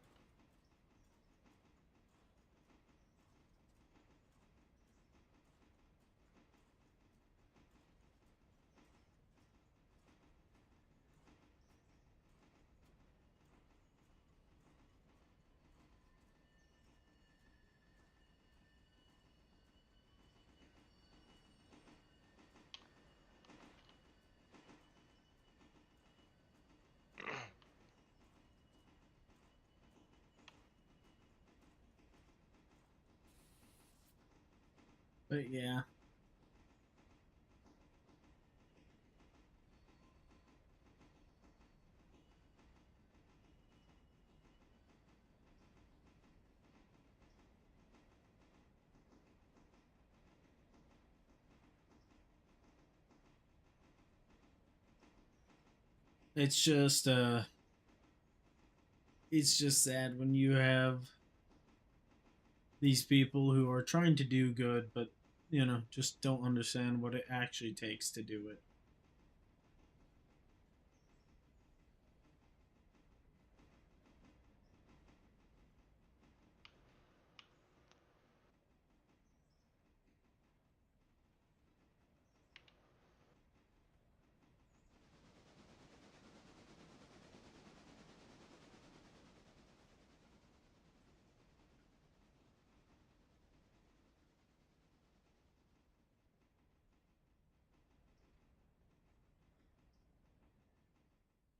A: But yeah, it's just it's just sad when you have these people who are trying to do good, but just don't understand what it actually takes to do it.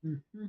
A: Mm-hmm.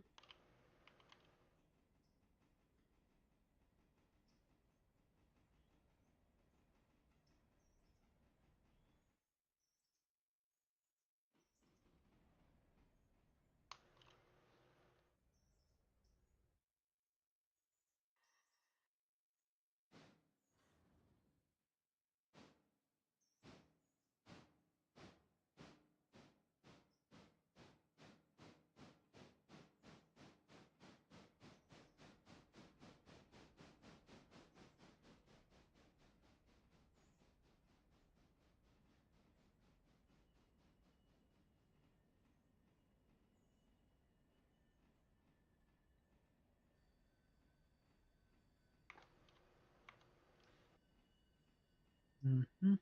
A: Mm-hmm.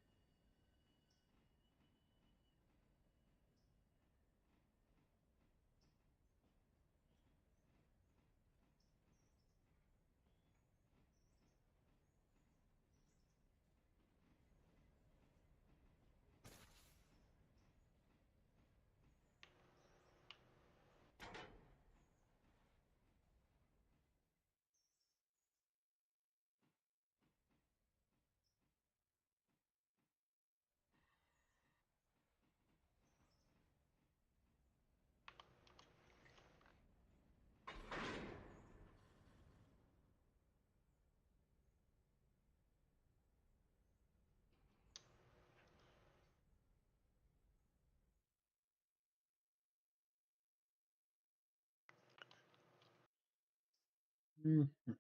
A: Mhm.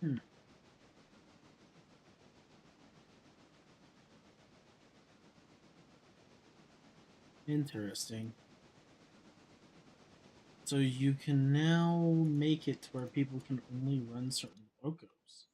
A: Hmm. Interesting. So you can now make it to where people can only run certain logos.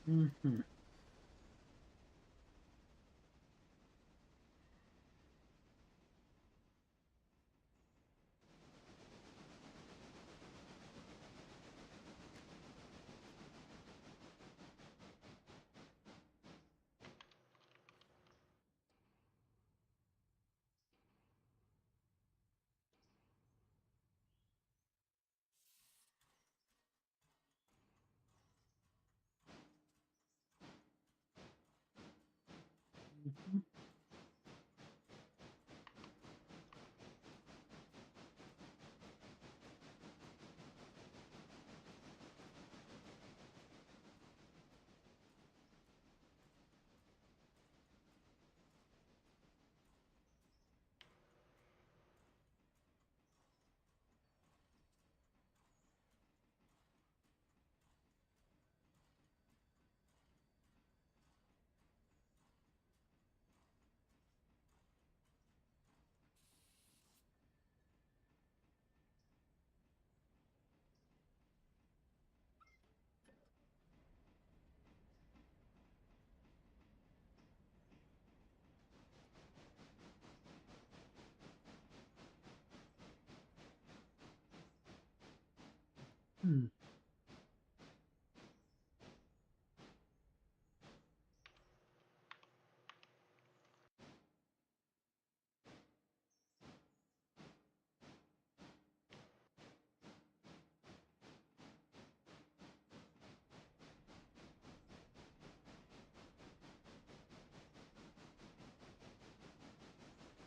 A: Hmm.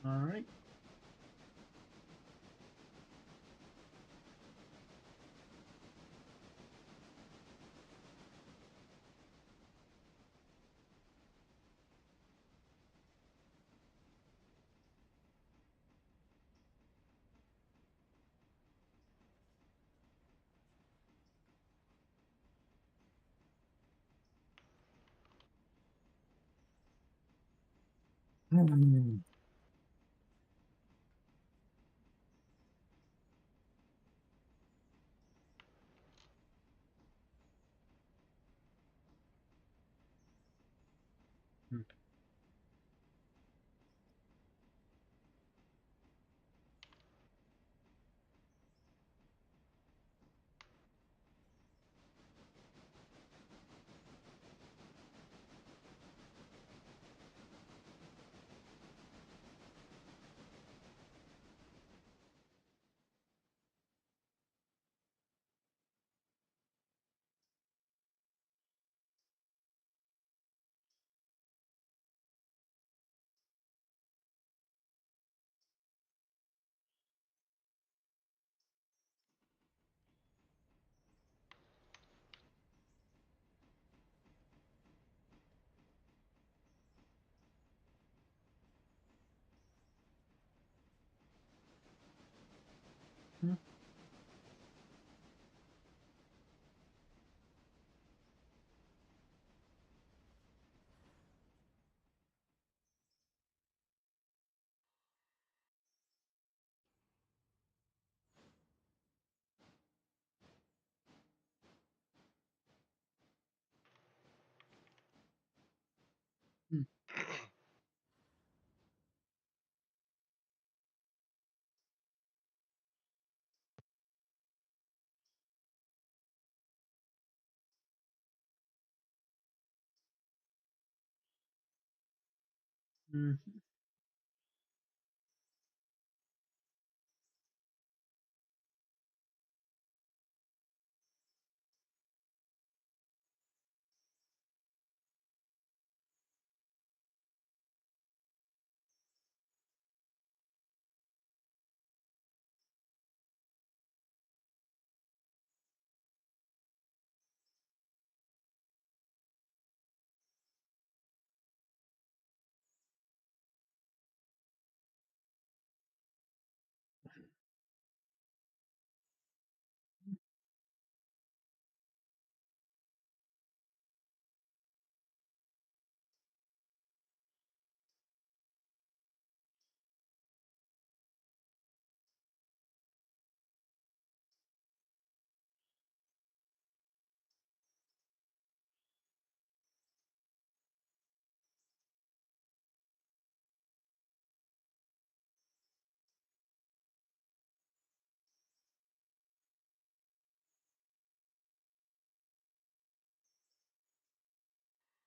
A: All right. Hmm.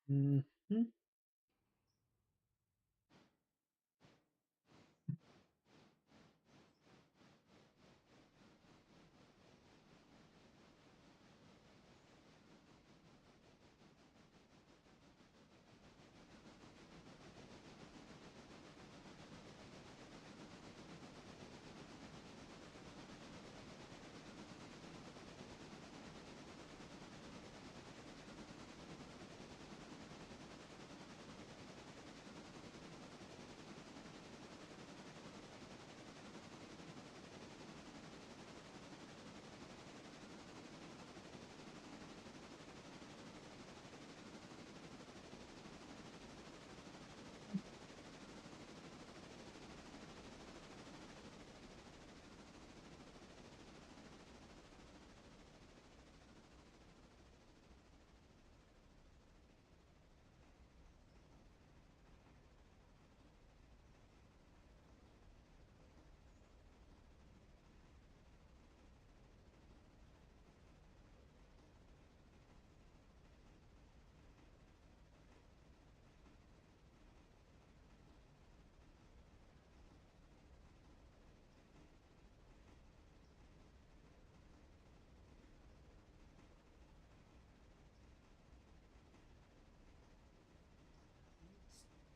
A: Hmm. Hmm.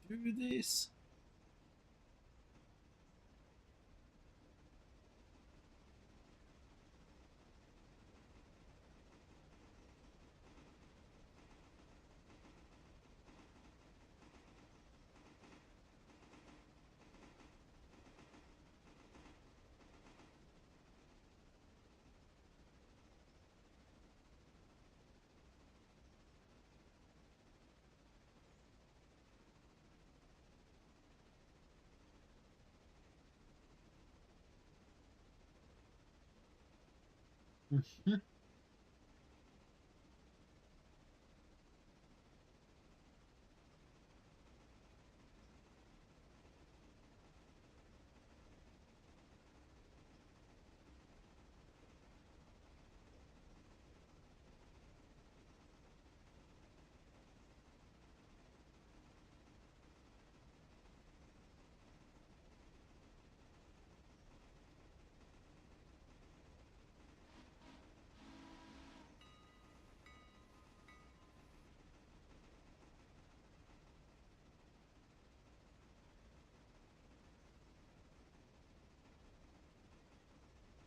A: Let's do this. Mhm.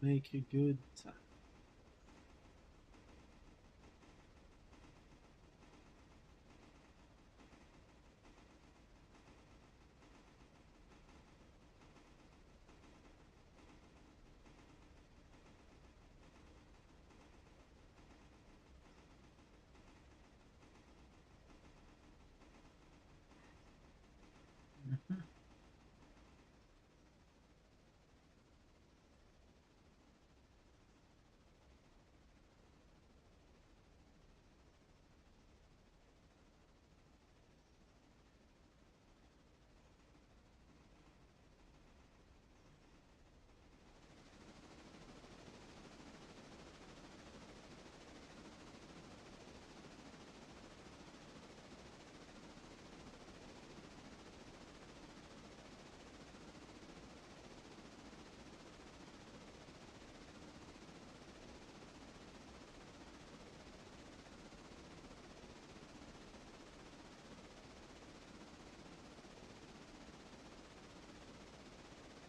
A: Make a good time. Mhm.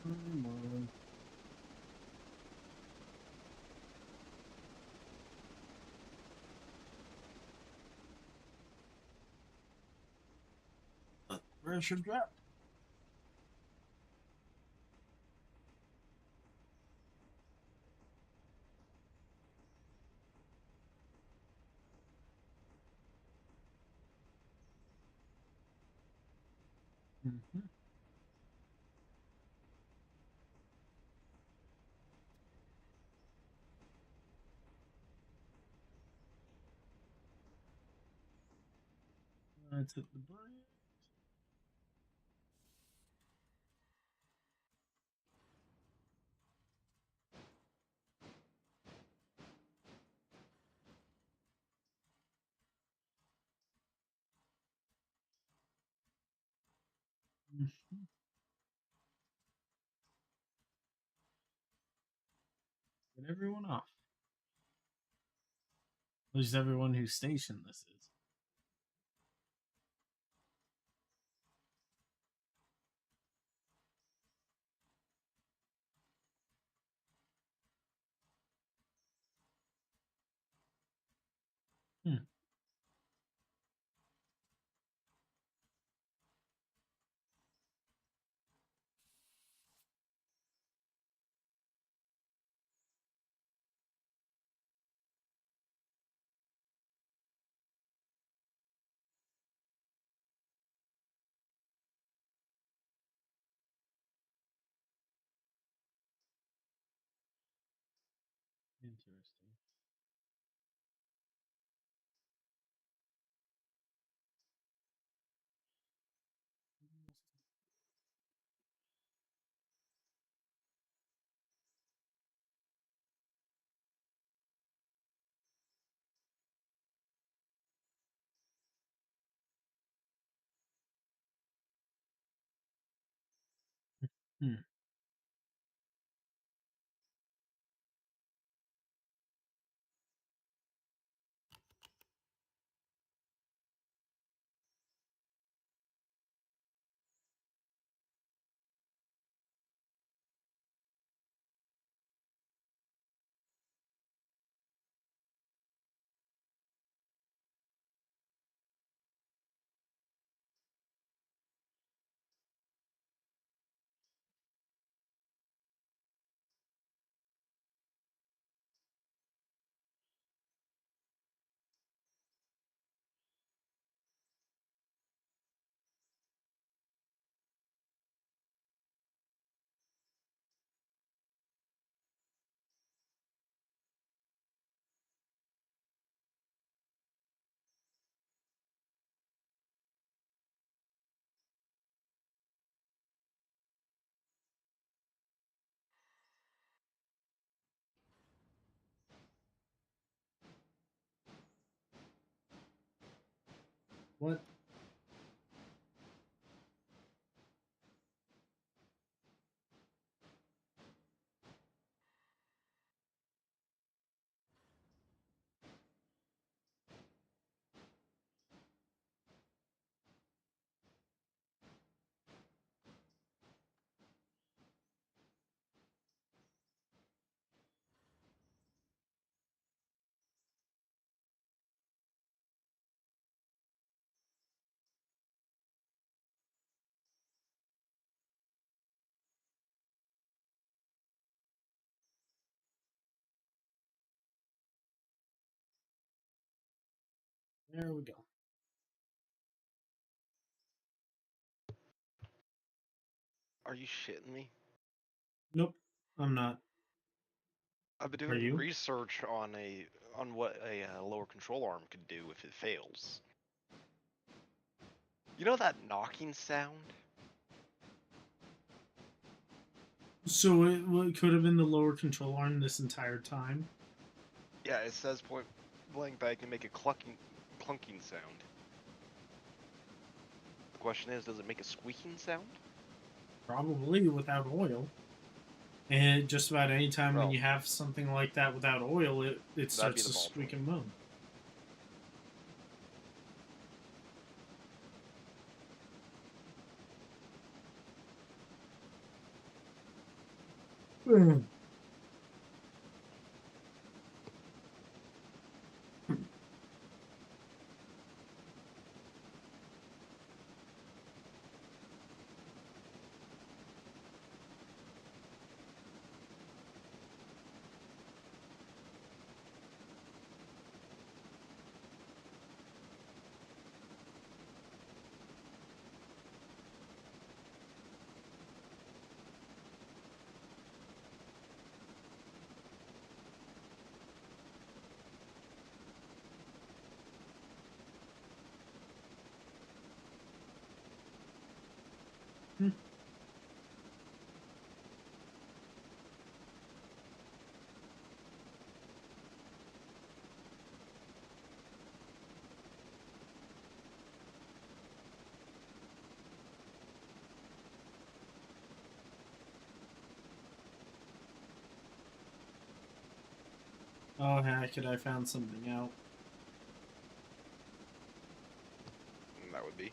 A: Come on. Let the pressure drop. Mhm. Let's hit the brake. Mhm. Get everyone off. At least everyone whose station this is. Hmm. Interesting. Hmm. What? There we go.
C: Are you shitting me?
A: Nope, I'm not.
C: I've been
A: Are
C: doing
A: you?
C: research on what a lower control arm could do if it fails. You know that knocking sound?
A: So it could have been the lower control arm this entire time.
C: Yeah, it says point blank that I can make a clunking sound. The question is, does it make a squeaking sound?
A: Probably without oil. And just about any time when
C: Well,
A: you have something like that without oil, it
C: that'd be
A: starts
C: the
A: to
C: ball
A: squeak
C: joint.
A: and moan. Hmm. Oh heck it, I found something out.
C: That would be.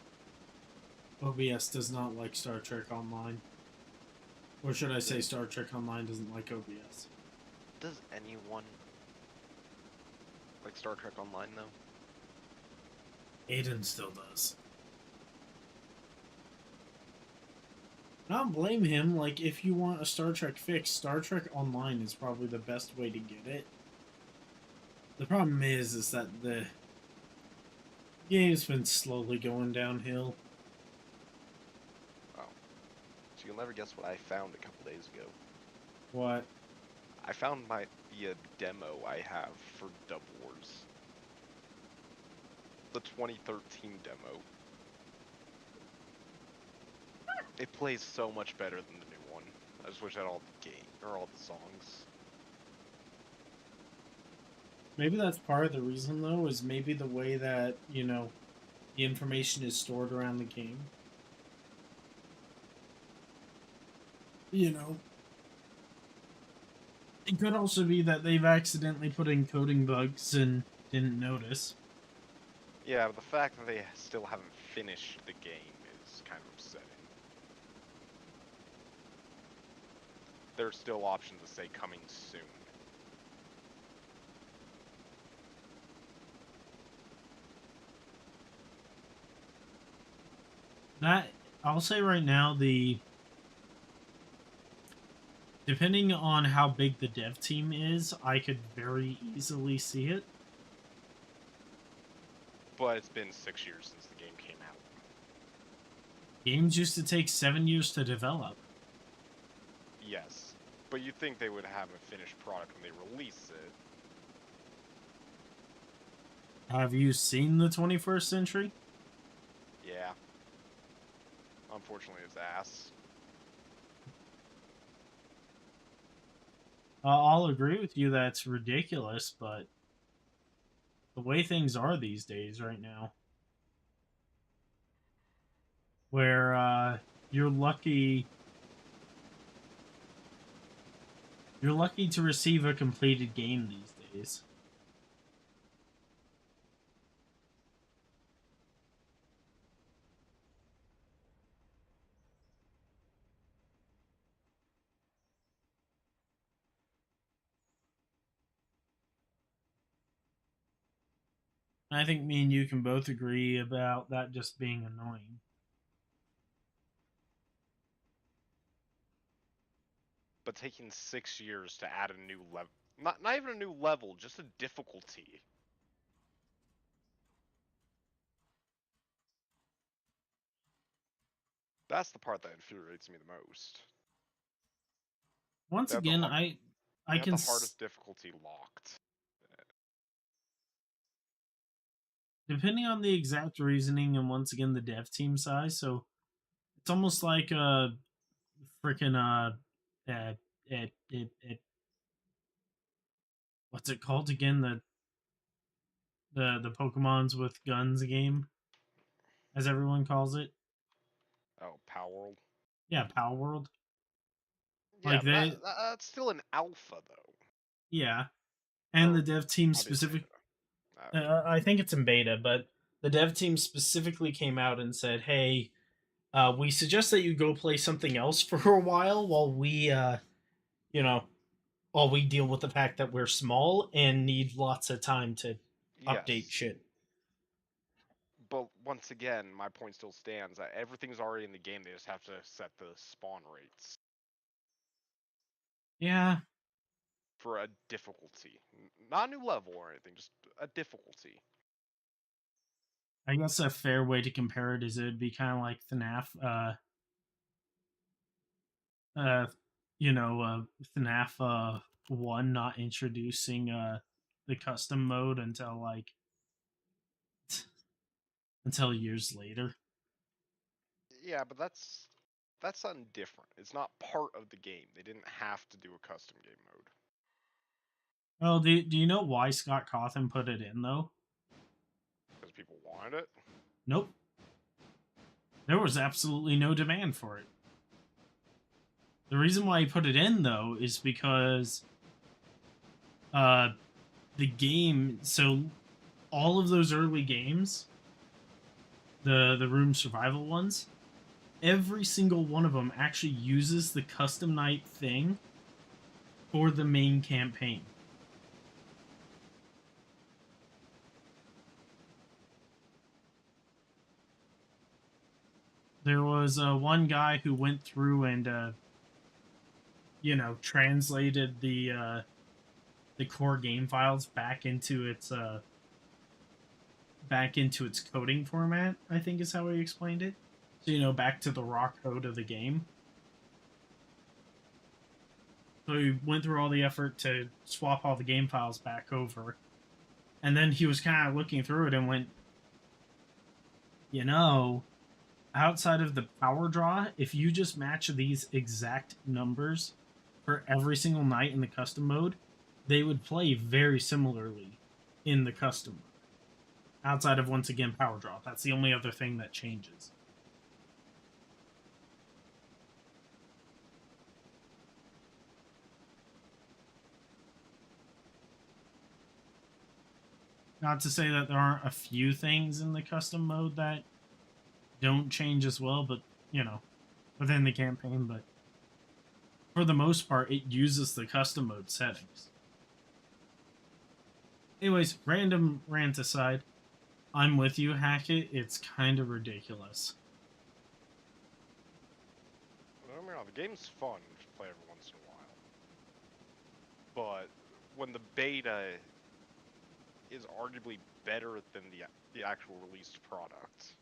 A: OBS does not like Star Trek Online. Or should I say Star Trek Online doesn't like OBS.
C: Does anyone like Star Trek Online though?
A: Aiden still does. I don't blame him. Like, if you want a Star Trek fix, Star Trek Online is probably the best way to get it. The problem is that the game's been slowly going downhill.
C: Oh, so you'll never guess what I found a couple days ago.
A: What?
C: I found the demo I have for Dub Wars. The 2013 demo. It plays so much better than the new one. I just wish I had all the all the songs.
A: Maybe that's part of the reason, though, is maybe the way that, the information is stored around the game. You know, it could also be that they've accidentally put in coding bugs and didn't notice.
C: Yeah, but the fact that they still haven't finished the game is kind of upsetting. There's still options to say coming soon.
A: That, I'll say right now, depending on how big the dev team is, I could very easily see it.
C: But it's been 6 years since the game came out.
A: Games used to take 7 years to develop.
C: Yes, but you'd think they would have a finished product when they release it.
A: Have you seen the 21st Century?
C: Yeah. Unfortunately, it's ass.
A: I'll agree with you that's ridiculous, but the way things are these days right now. where you're lucky you're lucky to receive a completed game these days. I think me and you can both agree about that just being annoying.
C: But taking 6 years to add a new level, not even a new level, just a difficulty. That's the part that infuriates me the most.
A: Once
C: They have the
A: again,
C: har-
A: I
C: they have
A: can
C: the hardest difficulty locked.
A: depending on the exact reasoning and once again the dev team size. So it's almost like a freaking what's it called again? The Pokemon's with guns game, as everyone calls it.
C: Oh, Power World.
A: Yeah, Power World.
C: Yeah,
A: Like
C: but
A: they,
C: that's still an alpha though.
A: yeah, and
C: Or
A: the dev team
C: might be in
A: specific.
C: beta. Okay.
A: I think it's in beta, but the dev team specifically came out and said, "Hey, we suggest that you go play something else for a while we, you know, while we deal with the fact that we're small and need lots of time to update
C: Yes.
A: shit."
C: But once again, my point still stands that everything's already in the game. They just have to set the spawn rates
A: Yeah,
C: for a difficulty, not a new level or anything, just a difficulty.
A: I guess a fair way to compare it is it'd be kind of like FNAF. Uh, FNAF 1 not introducing the custom mode until until years later.
C: Yeah, but that's something different. It's not part of the game. They didn't have to do a custom game mode
A: Oh, do you know why Scott Cawthon put it in though?
C: because people wanted it.
A: Nope. There was absolutely no demand for it. The reason why he put it in though is because uh the game, so all of those early games, the room survival ones, every single one of them actually uses the custom night thing for the main campaign. There was one guy who went through and translated the core game files back into its coding format, I think is how he explained it. So, back to the raw code of the game. So he went through all the effort to swap all the game files back over. And then he was kind of looking through it and went, you know, outside of the power draw, if you just match these exact numbers for every single night in the custom mode, they would play very similarly in the custom mode. Outside of, once again, power draw. That's the only other thing that changes. Not to say that there aren't a few things in the custom mode that don't change as well, but, within the campaign, but for the most part, it uses the custom mode settings. Anyways, random rant aside, I'm with you, Hackett. It's kind of ridiculous.
C: I mean, the game's fun to play every once in a while, but when the beta is arguably better than the actual released product.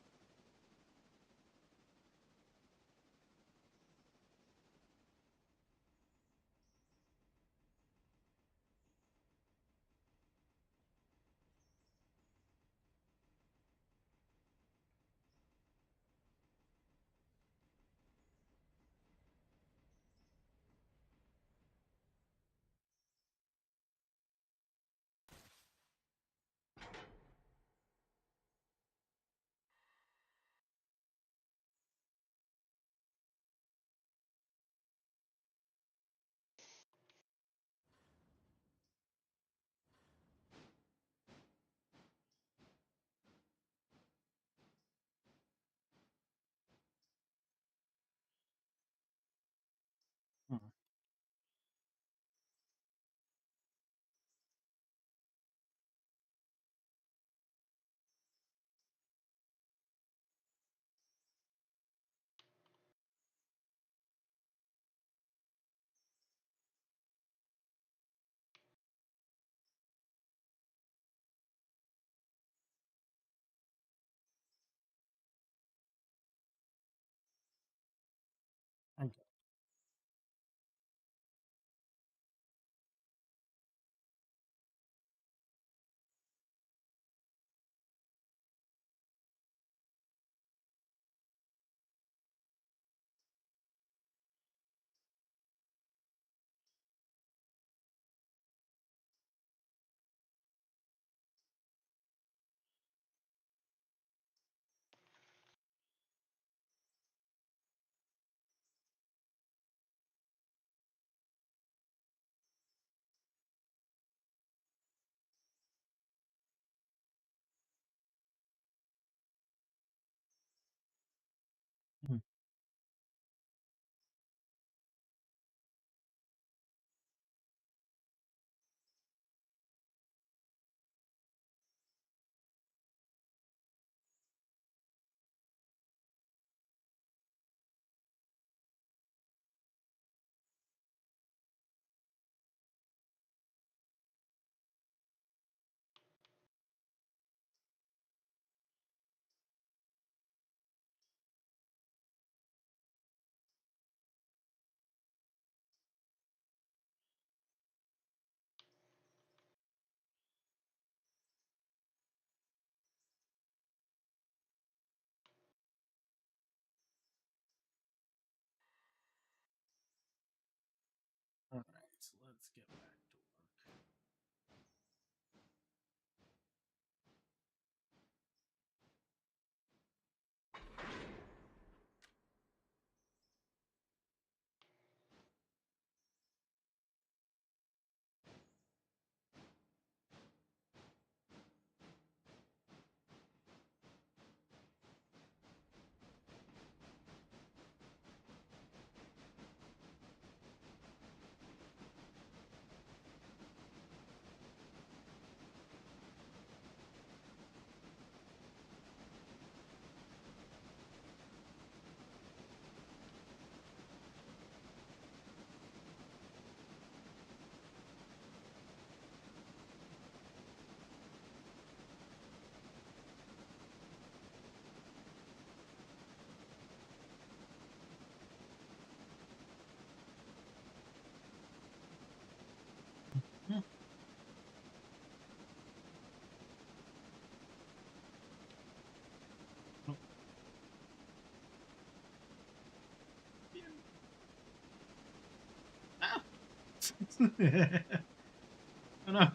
A: Oh no.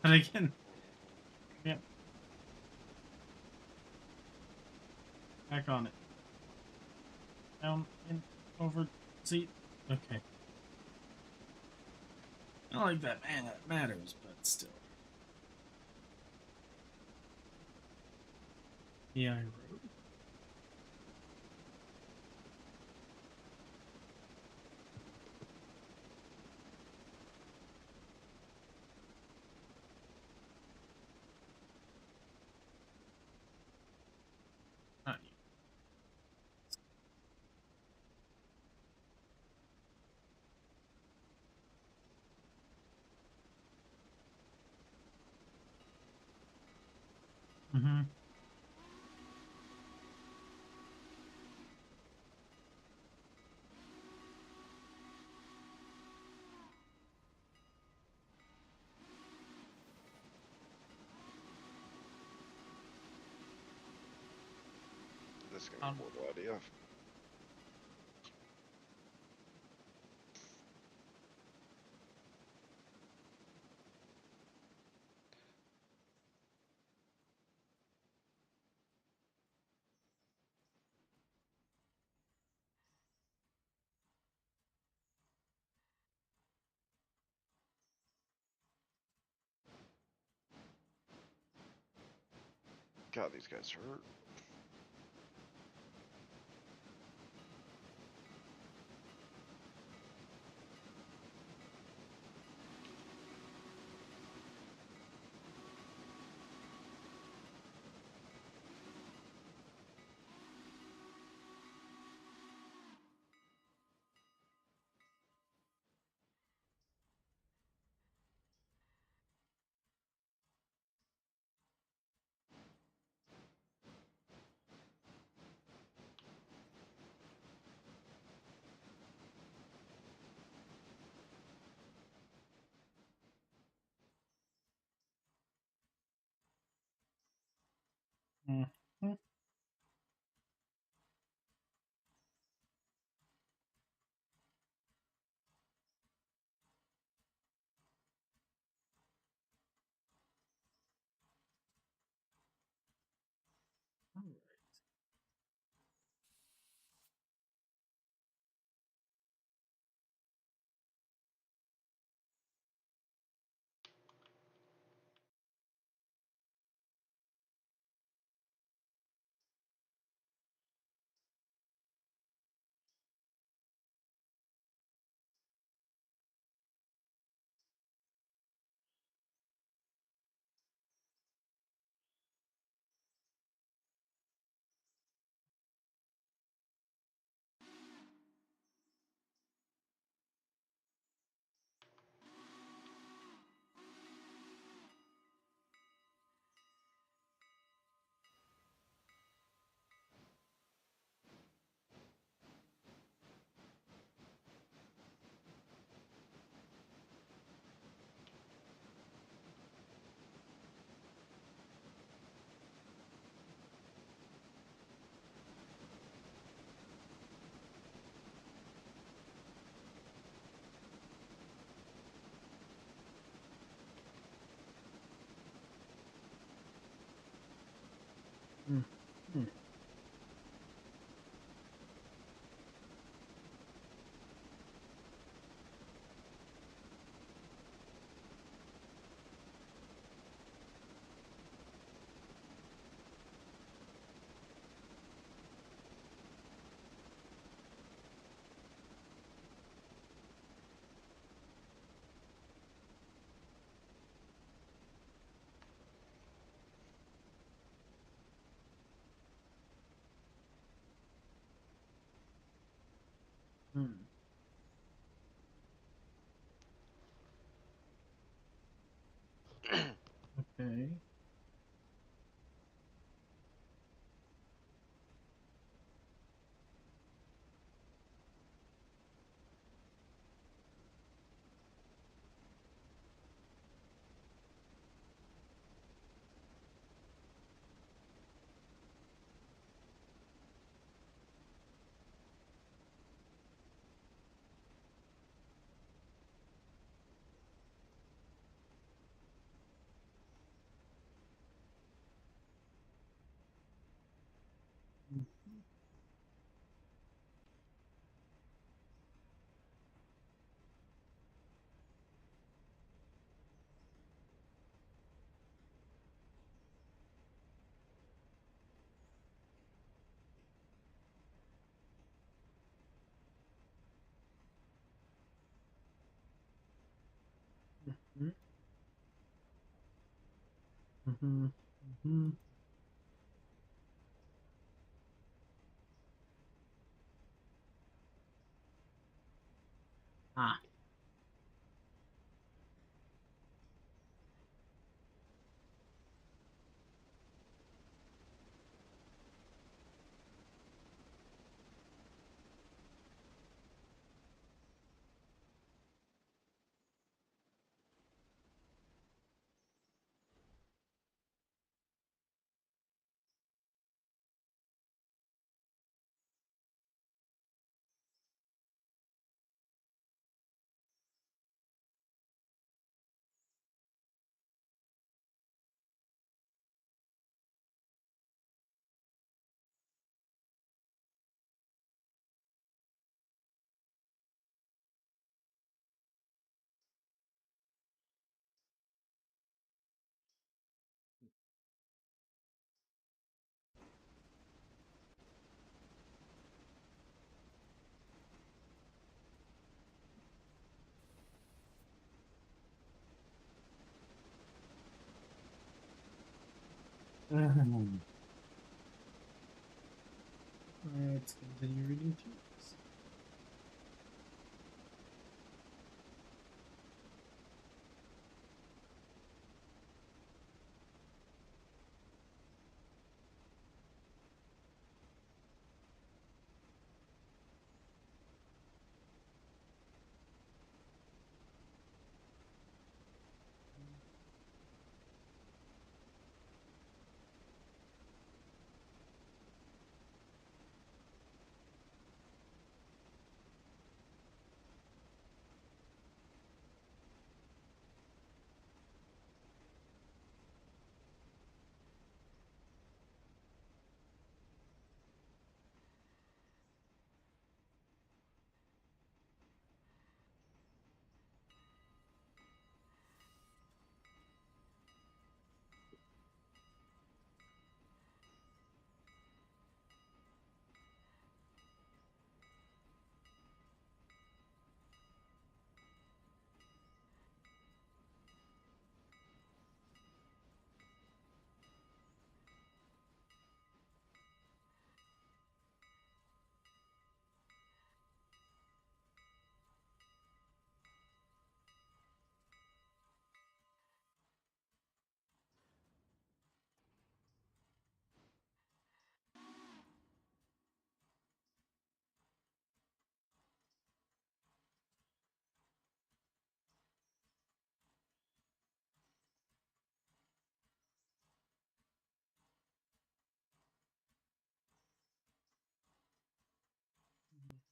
A: And again. Yep. Back on it. Down, in, over, seat. Okay. Not like that matters, but still. Yeah, I rode. Not you. Mm-hmm.
C: This is gonna be a horrible idea. God, these guys hurt.
A: Mm-hmm. All right. Mm-hmm. Hmm. Okay. Ah. Let's continue reading through this.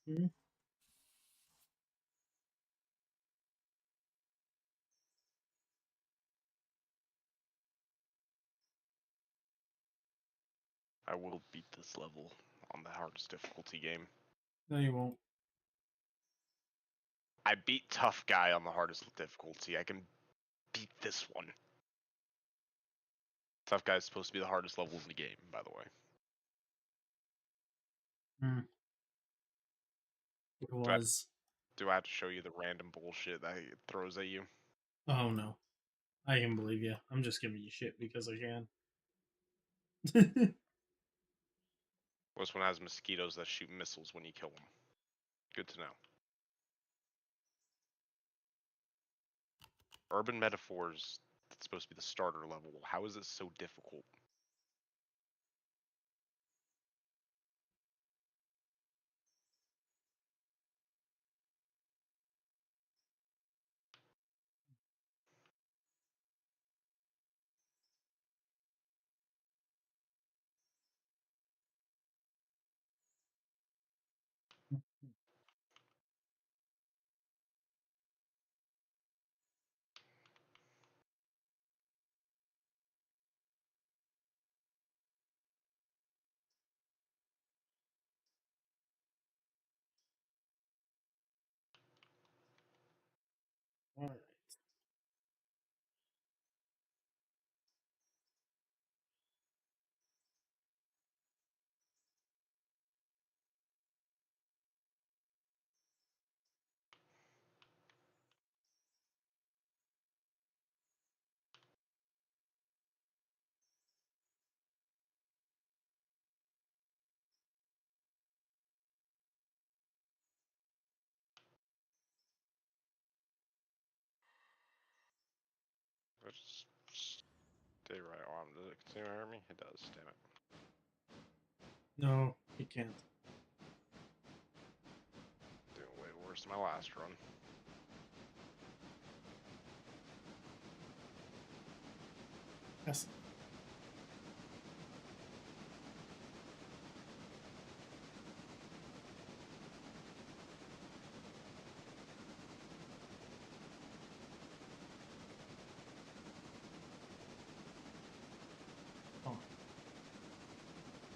A: Hmm.
C: I will beat this level on the hardest difficulty game.
A: No, you won't.
C: I beat Tough Guy on the hardest difficulty. I can beat this one. Tough Guy is supposed to be the hardest level in the game, by the way.
A: It was.
C: Do I have to show you the random bullshit that it throws at you?
A: Oh no. I can believe you. I'm just giving you shit because I can.
C: This one has mosquitoes that shoot missiles when you kill them. Good to know. Urban Metaphors, that's supposed to be the starter level. How is it so difficult? Let's stay right on. Does it continue to hear me? It does, damn it.
A: No, you can't.
C: Doing way worse than my last run.
A: Yes. Oh.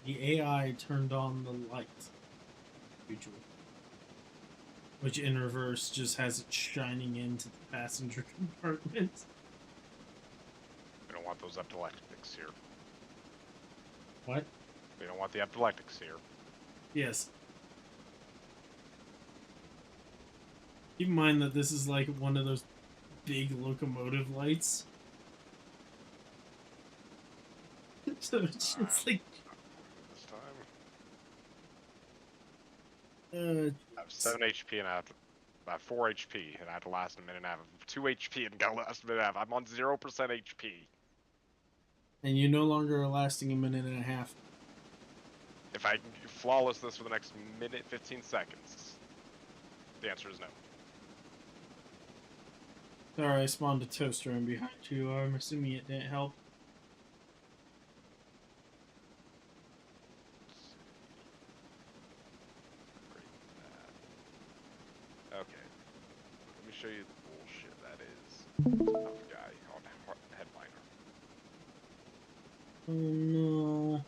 A: The AI turned on the light. Usually. Which in reverse just has it shining into the passenger compartment.
C: We don't want those epileptics here.
A: What?
C: We don't want the epileptics here.
A: Yes. Keep in mind that this is like one of those big locomotive lights. So it's just like
C: This time.
A: uh
C: I have 7 HP and I have 4 HP and I have to last a minute and a half. 2 HP and gotta last a minute and a half. I'm on 0% HP.
A: and you no longer are lasting a minute and a half.
C: If I can flawless this for the next minute 15 seconds, the answer is no.
A: Sorry, I spawned a toaster in behind you. I'm assuming it didn't help.
C: Okay. Let me show you the bullshit that is. Tough guy on headliner.
A: Oh no.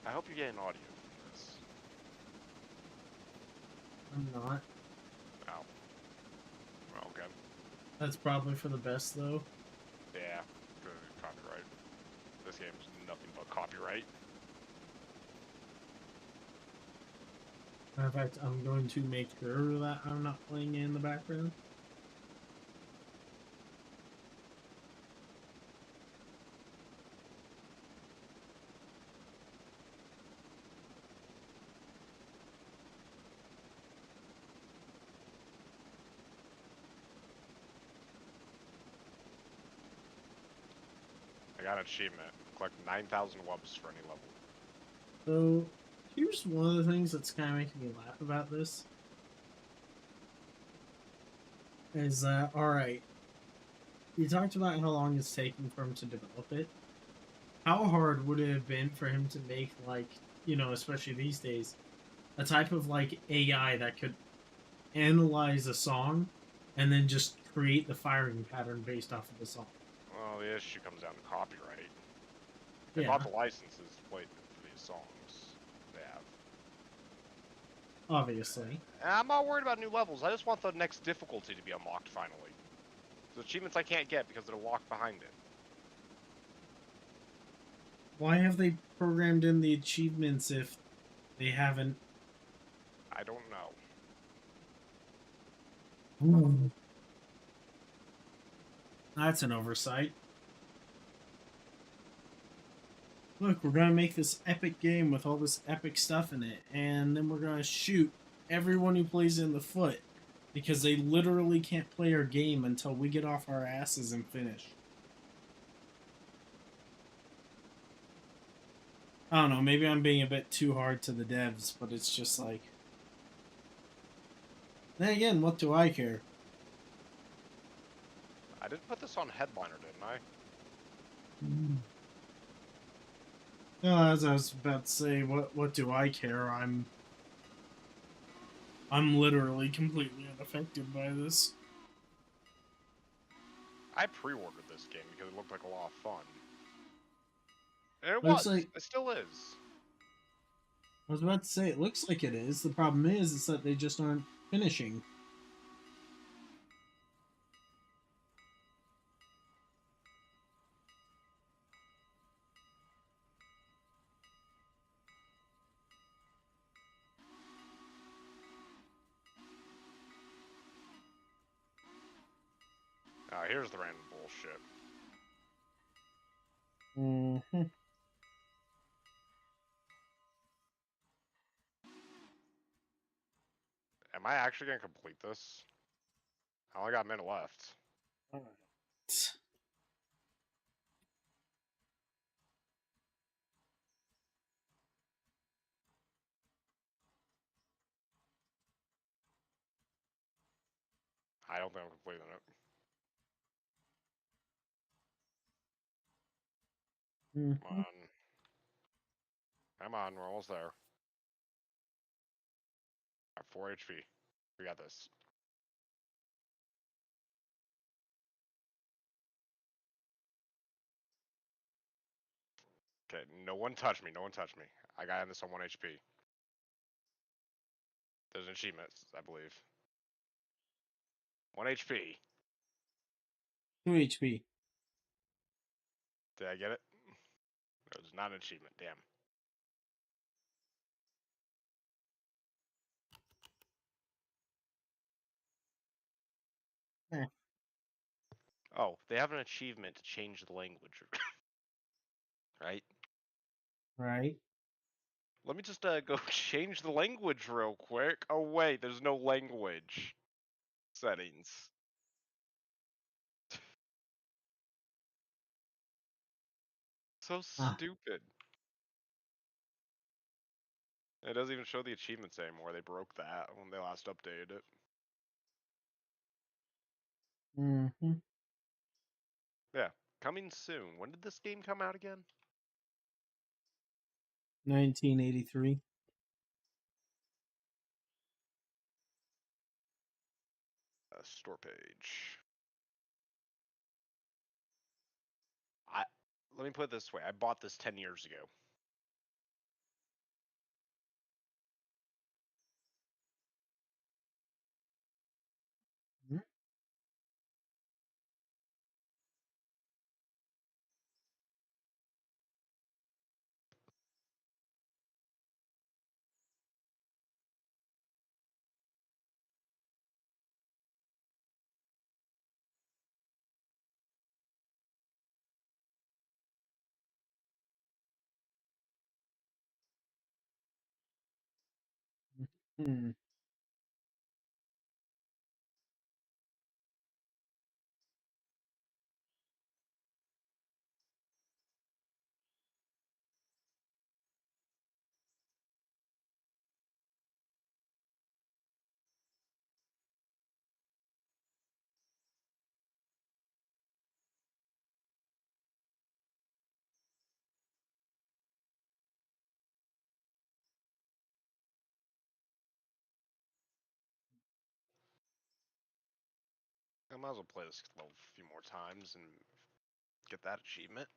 C: I hope you're getting audio from this.
A: I'm not.
C: Oh. Well, okay.
A: That's probably for the best though.
C: Yeah, because of copyright. This game's nothing but copyright.
A: Matter of fact, I'm going to make sure that I'm not playing in the background.
C: I got an achievement. Collect 9,000 wubs for any level.
A: So, here's one of the things that's kind of making me laugh about this. Is that, alright, you talked about how long it's taking for him to develop it. How hard would it have been for him to make, like, you know, especially these days, a type of, like, AI that could analyze a song and then just create the firing pattern based off of the song?
C: Well, the issue comes down to copyright. They
A: Yeah,
C: bought the licenses to play for these songs. They have.
A: obviously.
C: And I'm not worried about new levels. I just want the next difficulty to be unlocked finally. The achievements I can't get because they're locked behind it.
A: Why have they programmed in the achievements if they haven't?
C: I don't know.
A: That's an oversight. Look, we're gonna make this epic game with all this epic stuff in it, and then we're gonna shoot everyone who plays in the foot because they literally can't play our game until we get off our asses and finish. I don't know, maybe I'm being a bit too hard to the devs, but it's just like. Then again, what do I care?
C: I did put this on headliner, didn't I?
A: No, as I was about to say, what do I care? I'm literally completely unaffected by this.
C: I pre-ordered this game because it looked like a lot of fun. And it
A: Looks
C: was.
A: like
C: It still is.
A: I was about to say it looks like it is. The problem is that they just aren't finishing.
C: Here's the random bullshit.
A: Mm-hmm.
C: Am I actually gonna complete this? I only got a minute left.
A: All right.
C: I don't think I'm completing it. Come
A: Mhm.
C: on. Come on, we're almost there. At 4 HP. We got this. Okay, no one touch me. No one touch me. I got this on 1 HP. There's an achievement, I believe. 1 HP.
A: 2 HP.
C: Did I get it? No, it's not an achievement. Damn.
A: Eh.
C: Oh, they have an achievement to change the language. Right?
A: Right.
C: Let me just go change the language real quick. Oh wait, there's no language settings. So
A: Ah.
C: stupid. It doesn't even show the achievements anymore. They broke that when they last updated it.
A: Mm-hmm.
C: Yeah, coming soon. When did this game come out again?
A: 1983.
C: Store page. I Let me put it this way. I bought this 10 years ago.
A: Mhm. Hmm.
C: I might as well play this level a few more times and get that achievement.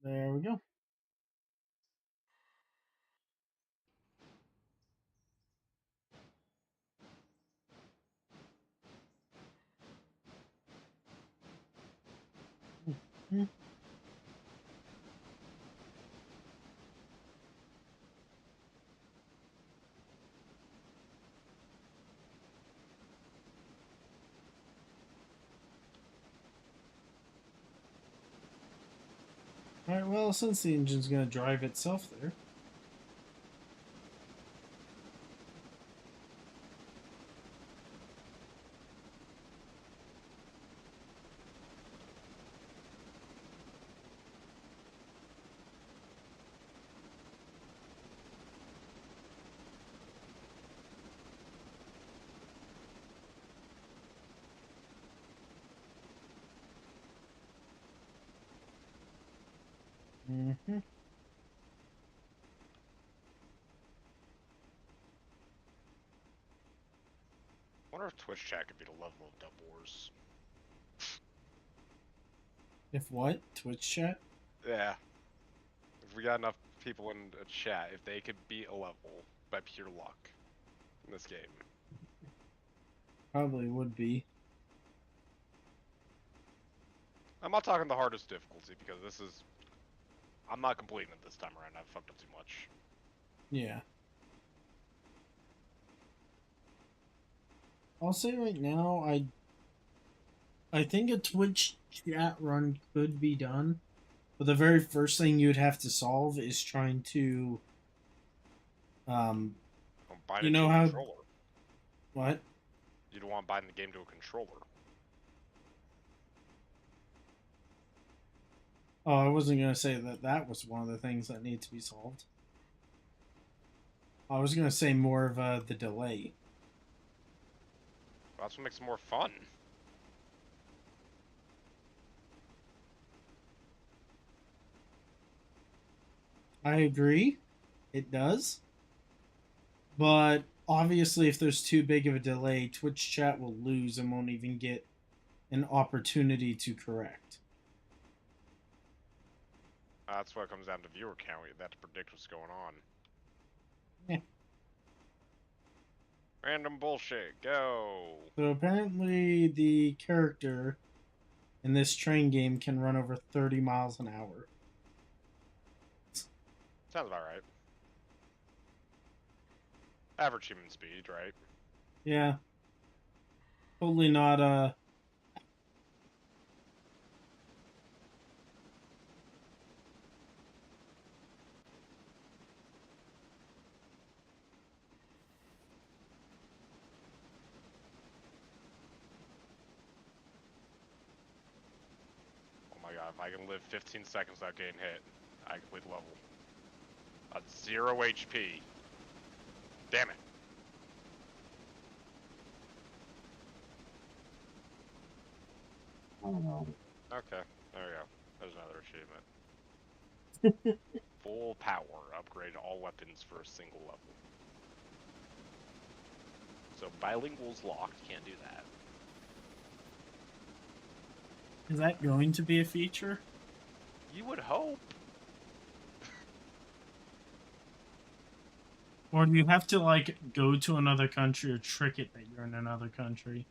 A: There we go. Mhm. All right. Well, since the engine's going to drive itself there. Mm-hmm.
C: Wonder if Twitch chat could be the level of Dub Wars.
A: If what? Twitch chat?
C: Yeah. If we got enough people in a chat, if they could beat a level by pure luck in this game.
A: Probably would be.
C: I'm not talking the hardest difficulty because this is... I'm not completing it this time around. I've fucked up too much.
A: Yeah. I'll say right now, I think a Twitch chat run could be done, but the very first thing you'd have to solve is trying to, um,
C: Don't bind
A: you
C: it to
A: know
C: a
A: how
C: controller.
A: what?
C: You don't want to bind the game to a controller.
A: Oh, I wasn't gonna say that that was one of the things that need to be solved. I was gonna say more of the delay.
C: That's what makes it more fun.
A: I agree, it does, but obviously, if there's too big of a delay, Twitch chat will lose and won't even get an opportunity to correct.
C: That's what it comes down to viewer count. You have to predict what's going on.
A: Yeah.
C: Random bullshit. Go.
A: So apparently, the character in this train game can run over 30 miles an hour.
C: Sounds about right. Average human speed, right?
A: Yeah, totally not.
C: Oh my god, if I can live 15 seconds without getting hit, I complete the level. That's 0 HP. Damn it. Okay, there we go. There's another achievement. Full power. Upgrade all weapons for a single level. So bilingual's locked. Can't do that.
A: Is that going to be a feature?
C: You would hope.
A: Or do you have to, like, go to another country or trick it that you're in another country?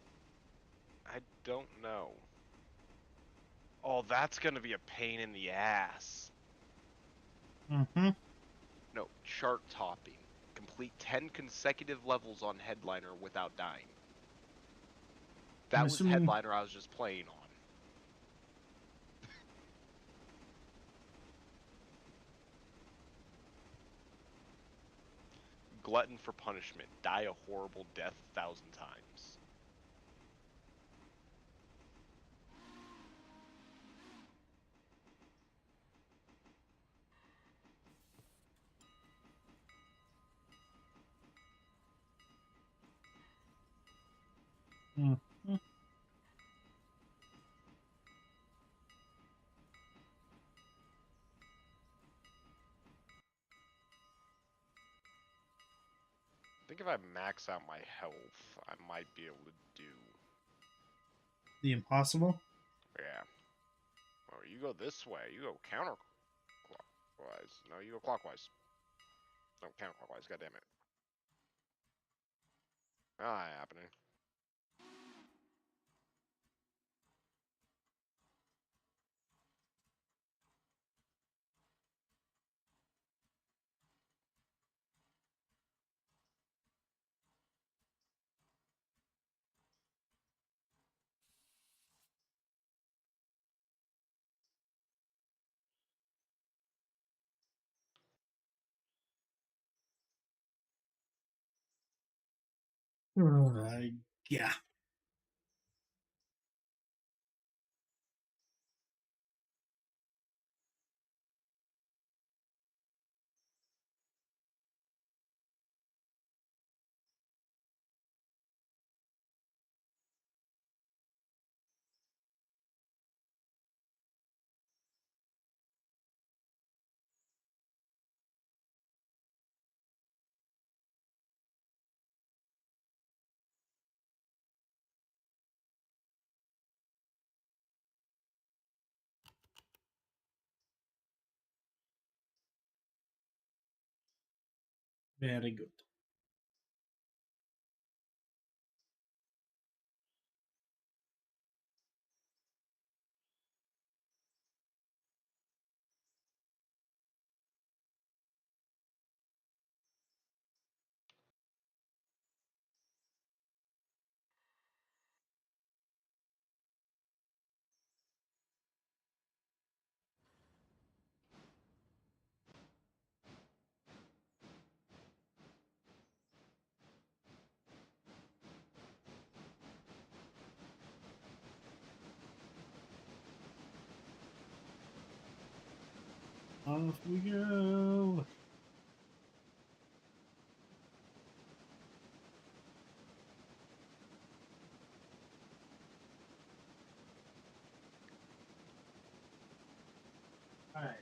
C: I don't know. Oh, that's gonna be a pain in the ass.
A: Mm-hmm.
C: No, chart topping. Complete 10 consecutive levels on Headliner without dying.
A: I'm
C: That was
A: assuming...
C: Headliner I was just playing on. Glutton for punishment. Die a horrible death 1,000 times.
A: Mm-hmm.
C: I think if I max out my health, I might be able to do...
A: The impossible?
C: Yeah. Oh, you go this way. You go counterclockwise. No, you go clockwise. No, counterclockwise. God damn it. Ah, happening.
A: Yeah. Very good. Off we go. All right.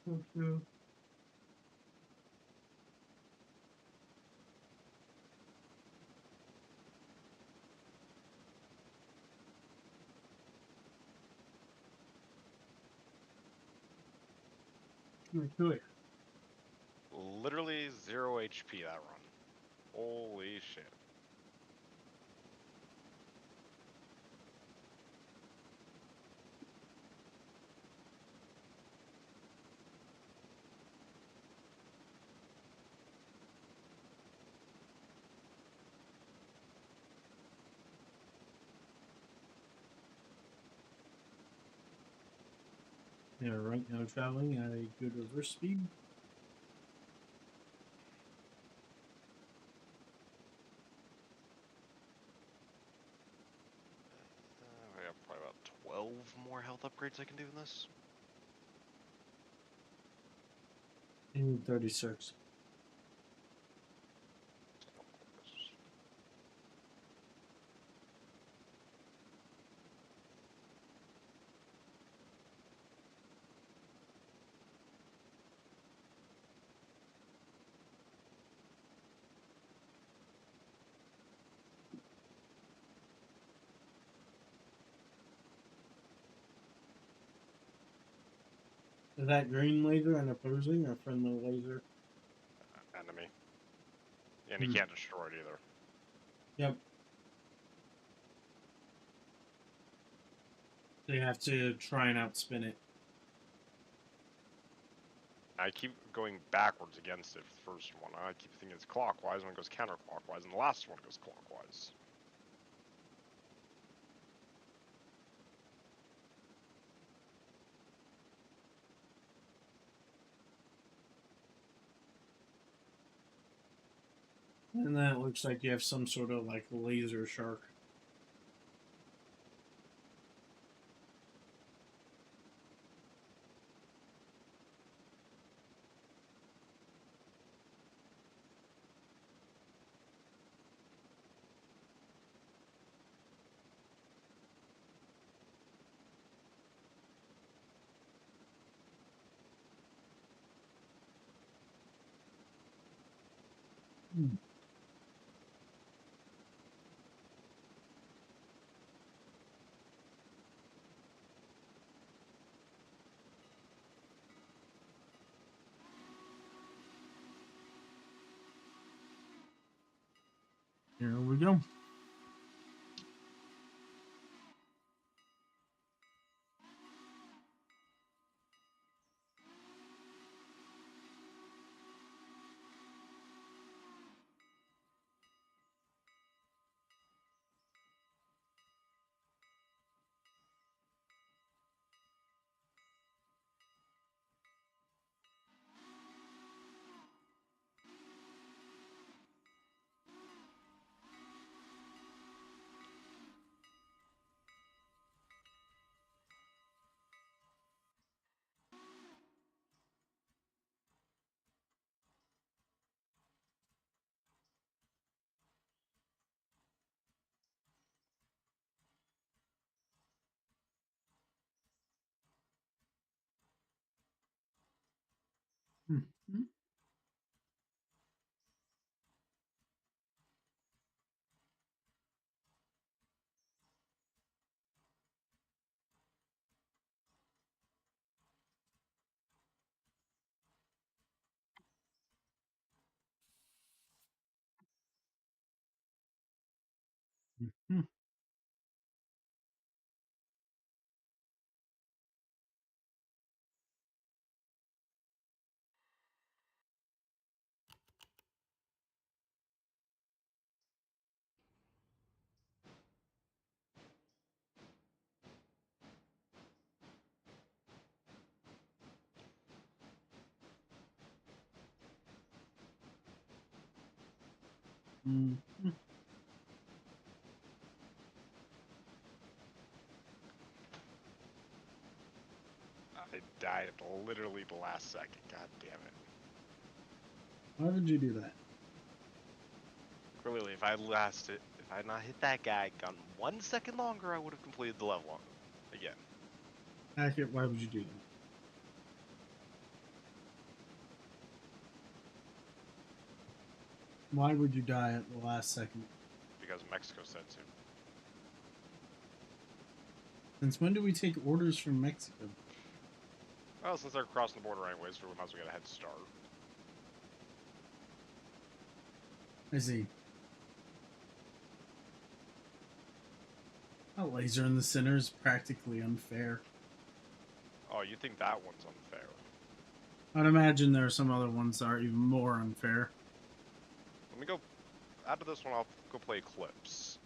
A: Okay. Do it.
C: Literally 0 HP that run. Holy shit.
A: Yeah, right now traveling at a good reverse speed.
C: I have probably about 12 more health upgrades I can do in this.
A: In 36. Is that green laser an opposing or friendly laser?
C: Enemy. And he can't destroy it either.
A: Yep. They have to try and outspin it.
C: I keep going backwards against it for the first one. I keep thinking it's clockwise when it goes counterclockwise, and the last one goes clockwise.
A: And that looks like you have some sort of like laser shark. Here we go. Mhm. Mhm.
C: I died at literally the last second. God damn it.
A: Why would you do that?
C: Clearly, if I had not hit that guy, gone 1 second longer, I would have completed the level again.
A: Hackett, why would you do that? Why would you die at the last second?
C: Because Mexico said to.
A: Since when do we take orders from Mexico?
C: Well, since they're crossing the border anyways, we might as well get a head start.
A: I see. A laser in the center is practically unfair.
C: Oh, you think that one's unfair?
A: I'd imagine there are some other ones that are even more unfair.
C: Let me go. Out of this one, I'll go play Eclipse.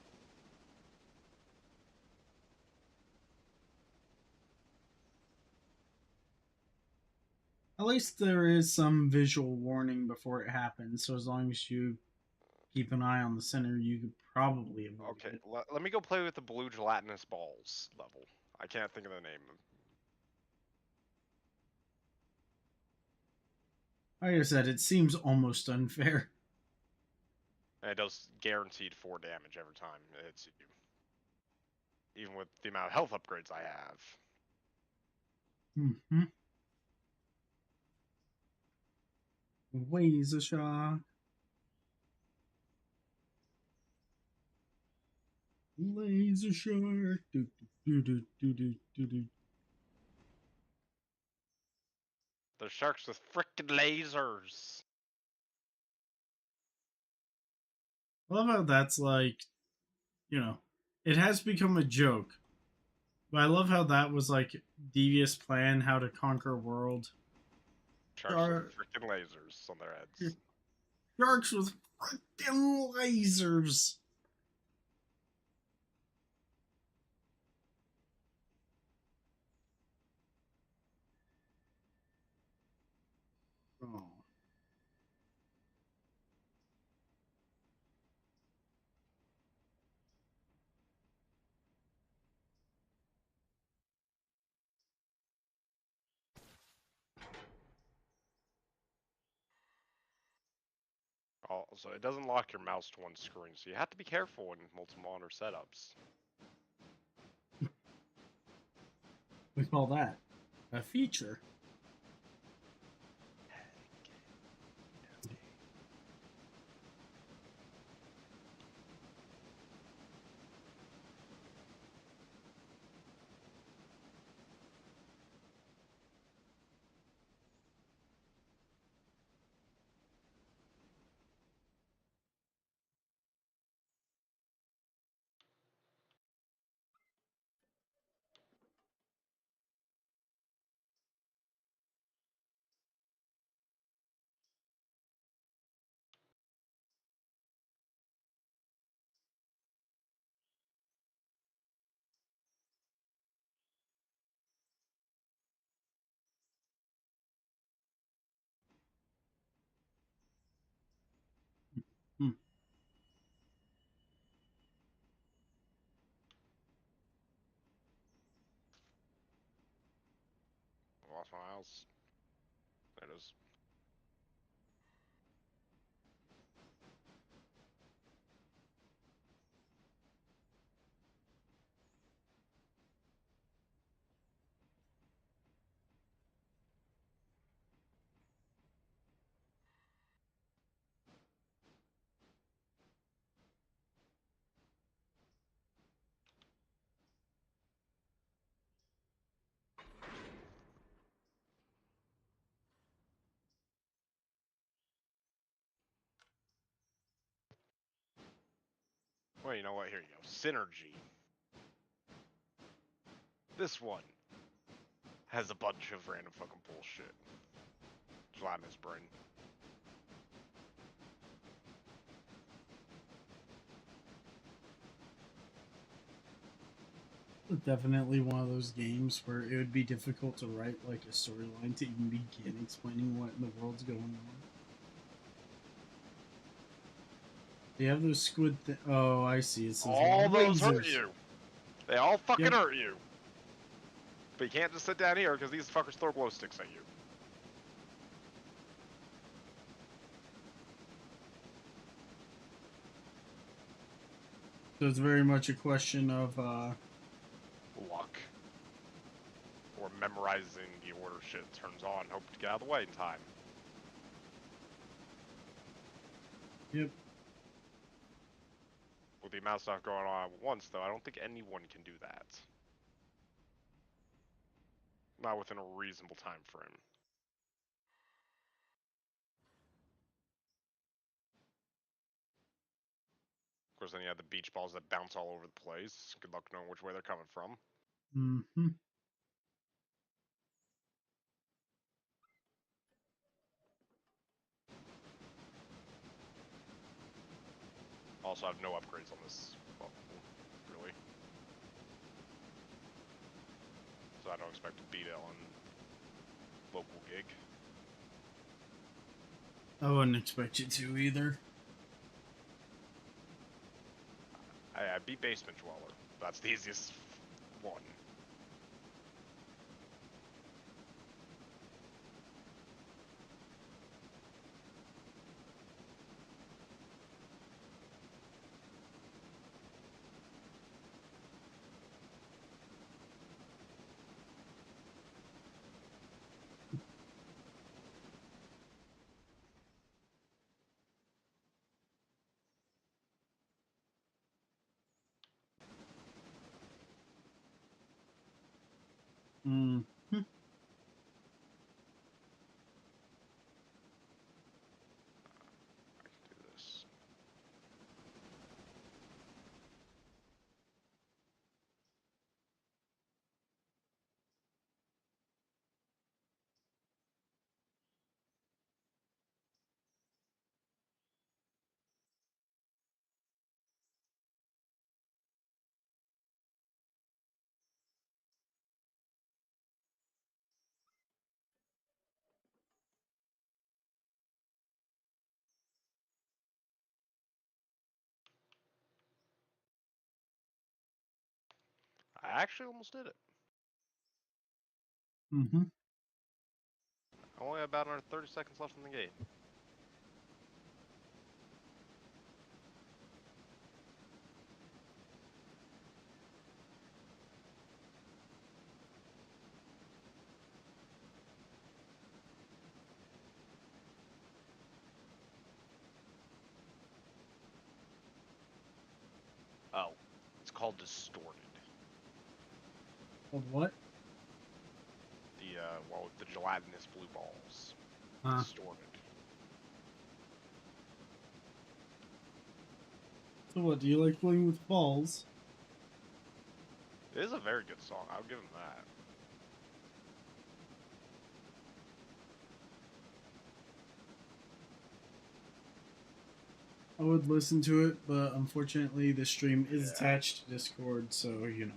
A: At least there is some visual warning before it happens, so as long as you keep an eye on the center, you could probably avoid
C: Okay,
A: it.
C: let me go play with the blue gelatinous balls level. I can't think of the name.
A: Like I said, it seems almost unfair.
C: And it does guaranteed 4 damage every time it hits you. Even with the amount of health upgrades I have.
A: Mm-hmm. Laser shock. Laser shark. Do, do, do, do, do, do, do.
C: The sharks with frickin' lasers.
A: I love how that's like, it has become a joke. But I love how that was like devious plan how to conquer world.
C: Sharks with
A: Shark,
C: frickin' lasers on their heads.
A: sharks with freaking lasers. Oh.
C: Also, it doesn't lock your mouse to one screen, so you have to be careful in multi-monitor setups.
A: We call that a feature. Hmm.
C: I lost my mouse. There it is. Well, you know what? Here you go. Synergy. This one has a bunch of random fucking bullshit. Slime his brain.
A: Definitely one of those games where it would be difficult to write like a storyline to even begin explaining what in the world's going on. They have those squid. Oh, I see. It says
C: All those hurt
A: lasers.
C: you. They all fucking
A: Yep.
C: hurt you. But you can't just sit down here because these fuckers throw glow sticks at you.
A: So it's very much a question of
C: Luck. Or memorizing the order shit turns on. Hope to get out of the way in time.
A: yep.
C: With the amount of stuff going on at once, though, I don't think anyone can do that. Not within a reasonable time frame. Of course, then you have the beach balls that bounce all over the place. Good luck knowing which way they're coming from.
A: Mm-hmm.
C: Also, I have no upgrades on this level, really. So I don't expect to beat it on local gig.
A: I wouldn't expect you to either.
C: I beat Basement Dweller. That's the easiest one.
A: Mm.
C: I can do this. I actually almost did it.
A: Mm-hmm.
C: I only have about another 30 seconds left in the game. Oh, it's called Distorted.
A: Called what?
C: The, well, with the gelatinous blue balls.
A: Huh.
C: Distorted.
A: So what? Do you like playing with balls?
C: It is a very good song. I'll give him that.
A: I would listen to it, but unfortunately, the stream is
C: Yeah.
A: attached to Discord, so you know.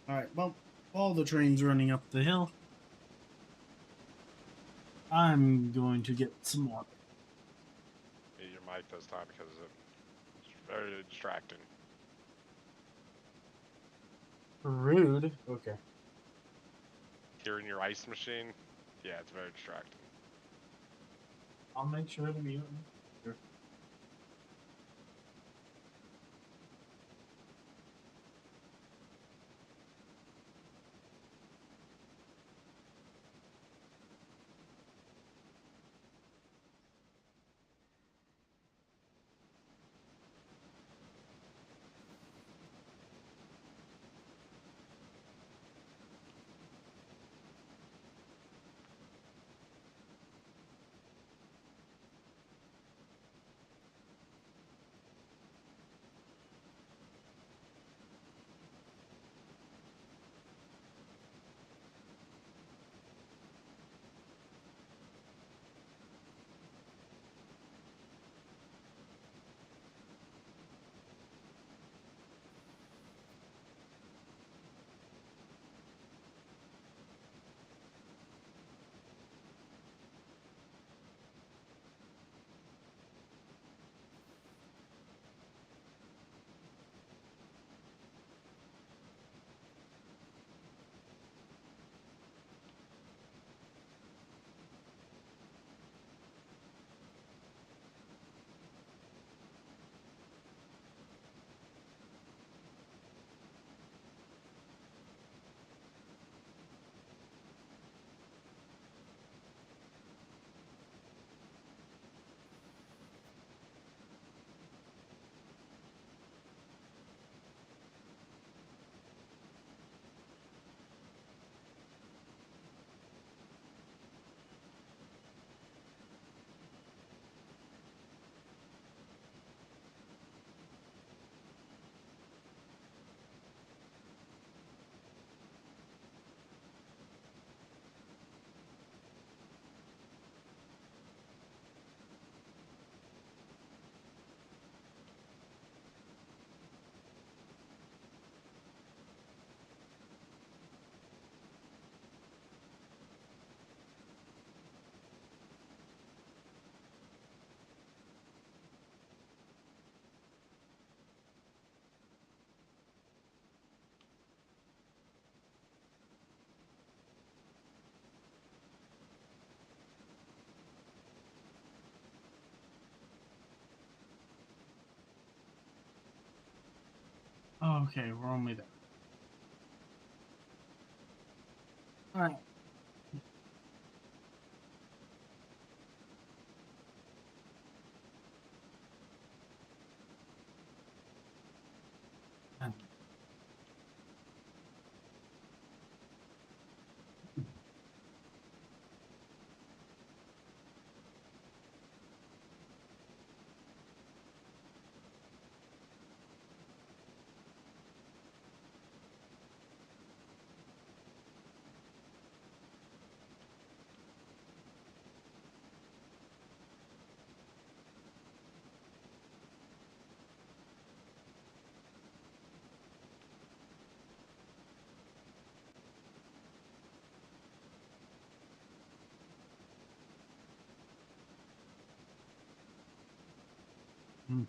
A: Alright, well, all the trains running up the hill. I'm going to get some water.
C: Mute your mic this time because it's very distracting.
A: Rude. Okay.
C: Hearing your ice machine, yeah, it's very distracting.
A: I'll make sure to mute. Sure. Oh, okay, we're only there. All right. Mm.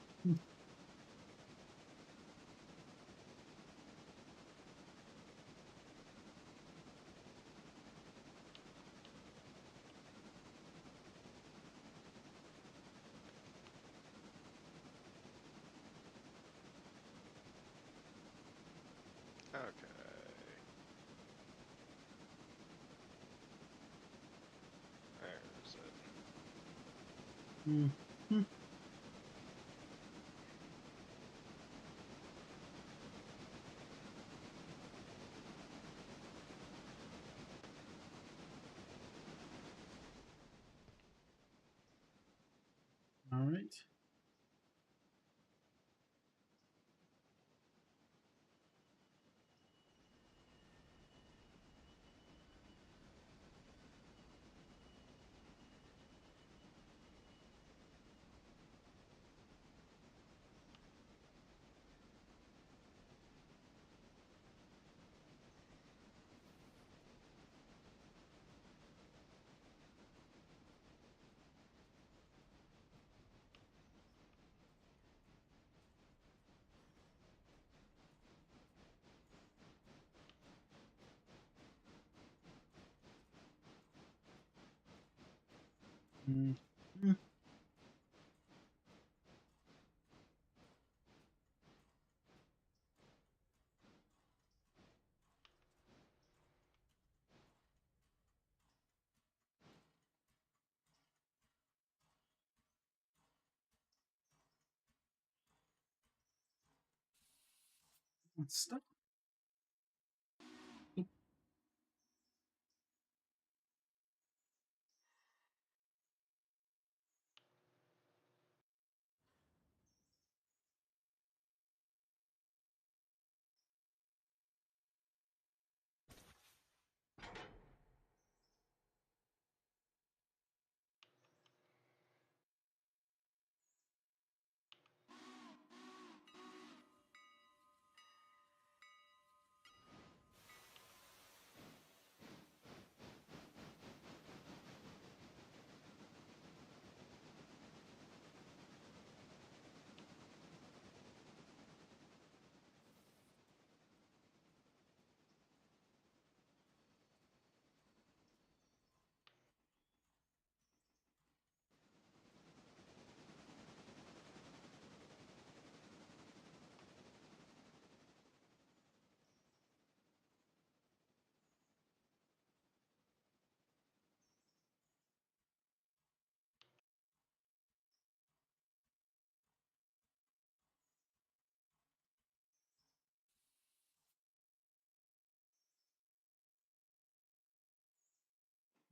C: Okay. There's it.
A: Mm. Mm. All right. Mm. Mm. It's stuck.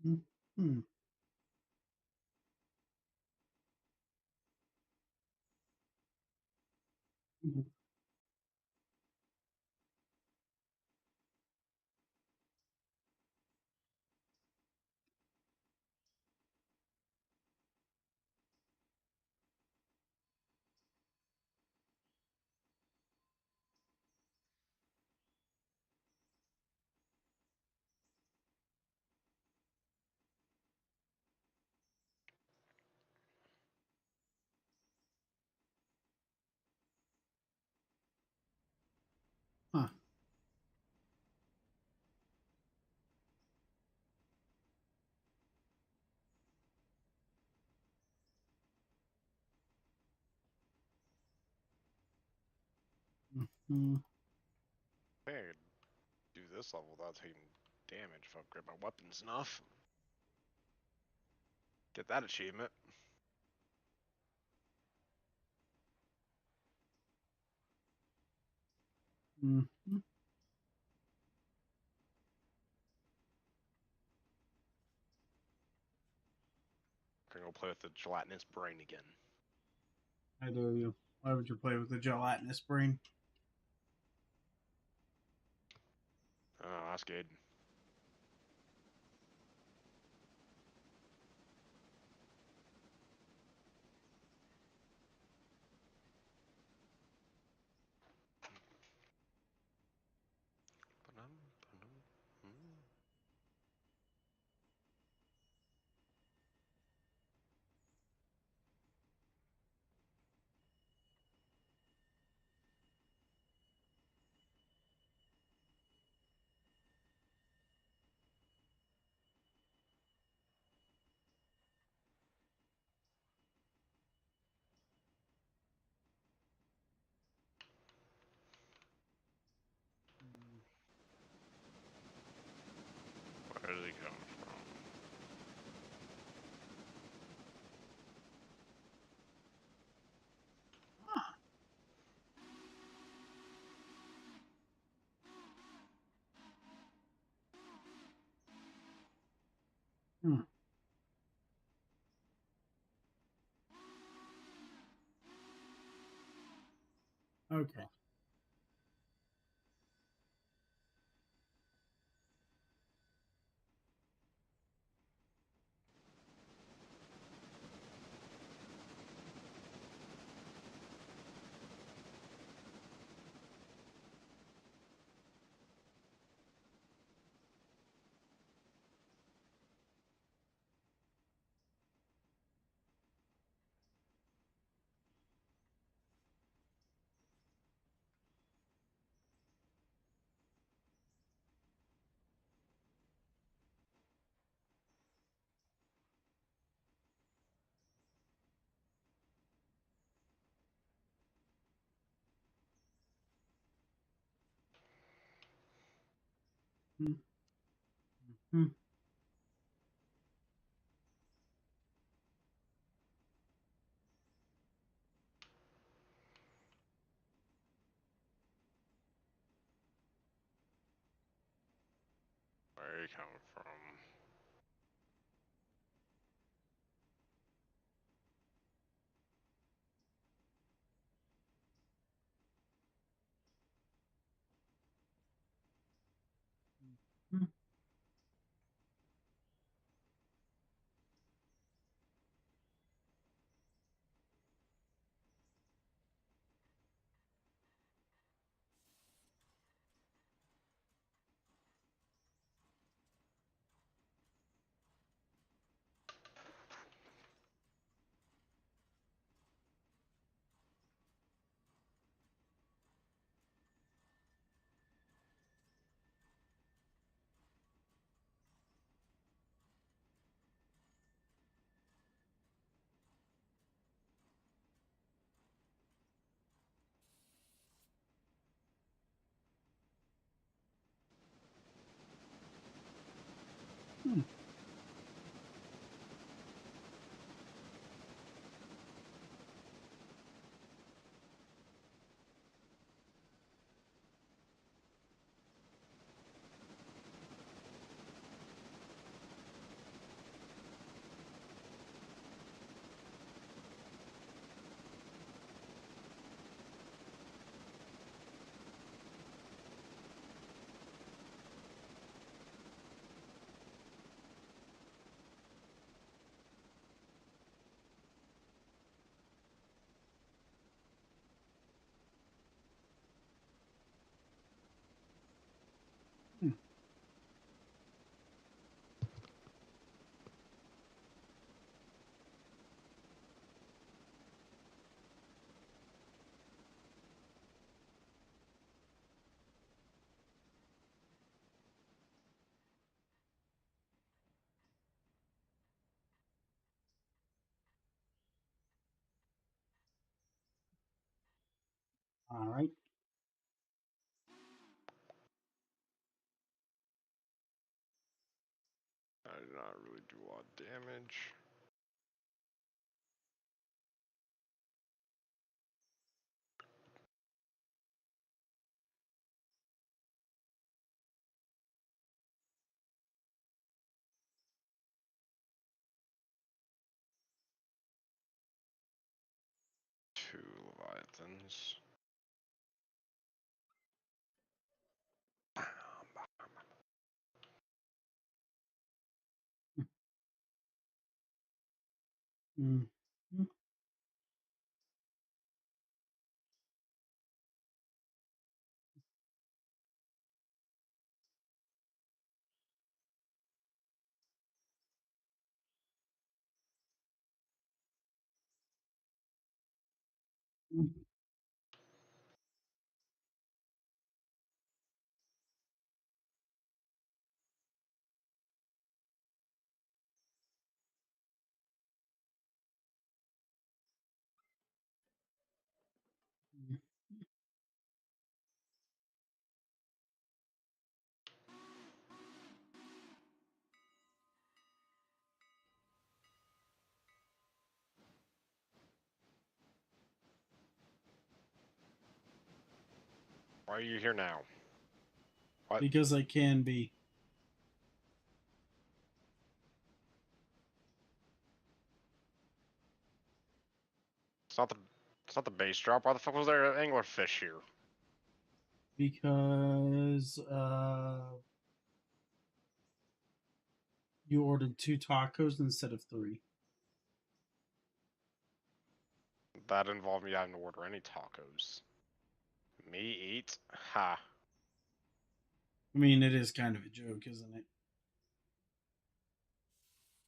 A: Mm. Mm. Mm. Huh. Mm. Mm.
C: this level without taking damage if I upgrade my weapons enough. Get that achievement.
A: Mm-hmm.
C: Gonna go play with the gelatinous brain again.
A: I dare you. Why would you play with the gelatinous brain?
C: Oh, that's good. Where did he come from?
A: Ah. Hmm. Okay. Mm-hmm.
C: Where he come from?
A: Hmm. Hmm. Hmm. All right.
C: did not really do a lot of damage. Two Leviathans.
A: Mm. Mm.
C: Why are you here now? What?
A: Because I can be.
C: It's not the. It's not the base drop. Why the fuck was there an anglerfish here?
A: Because you ordered 2 tacos instead of 3.
C: That involved me having to order any tacos. Me eat? Ha.
A: I mean, it is kind of a joke, isn't it?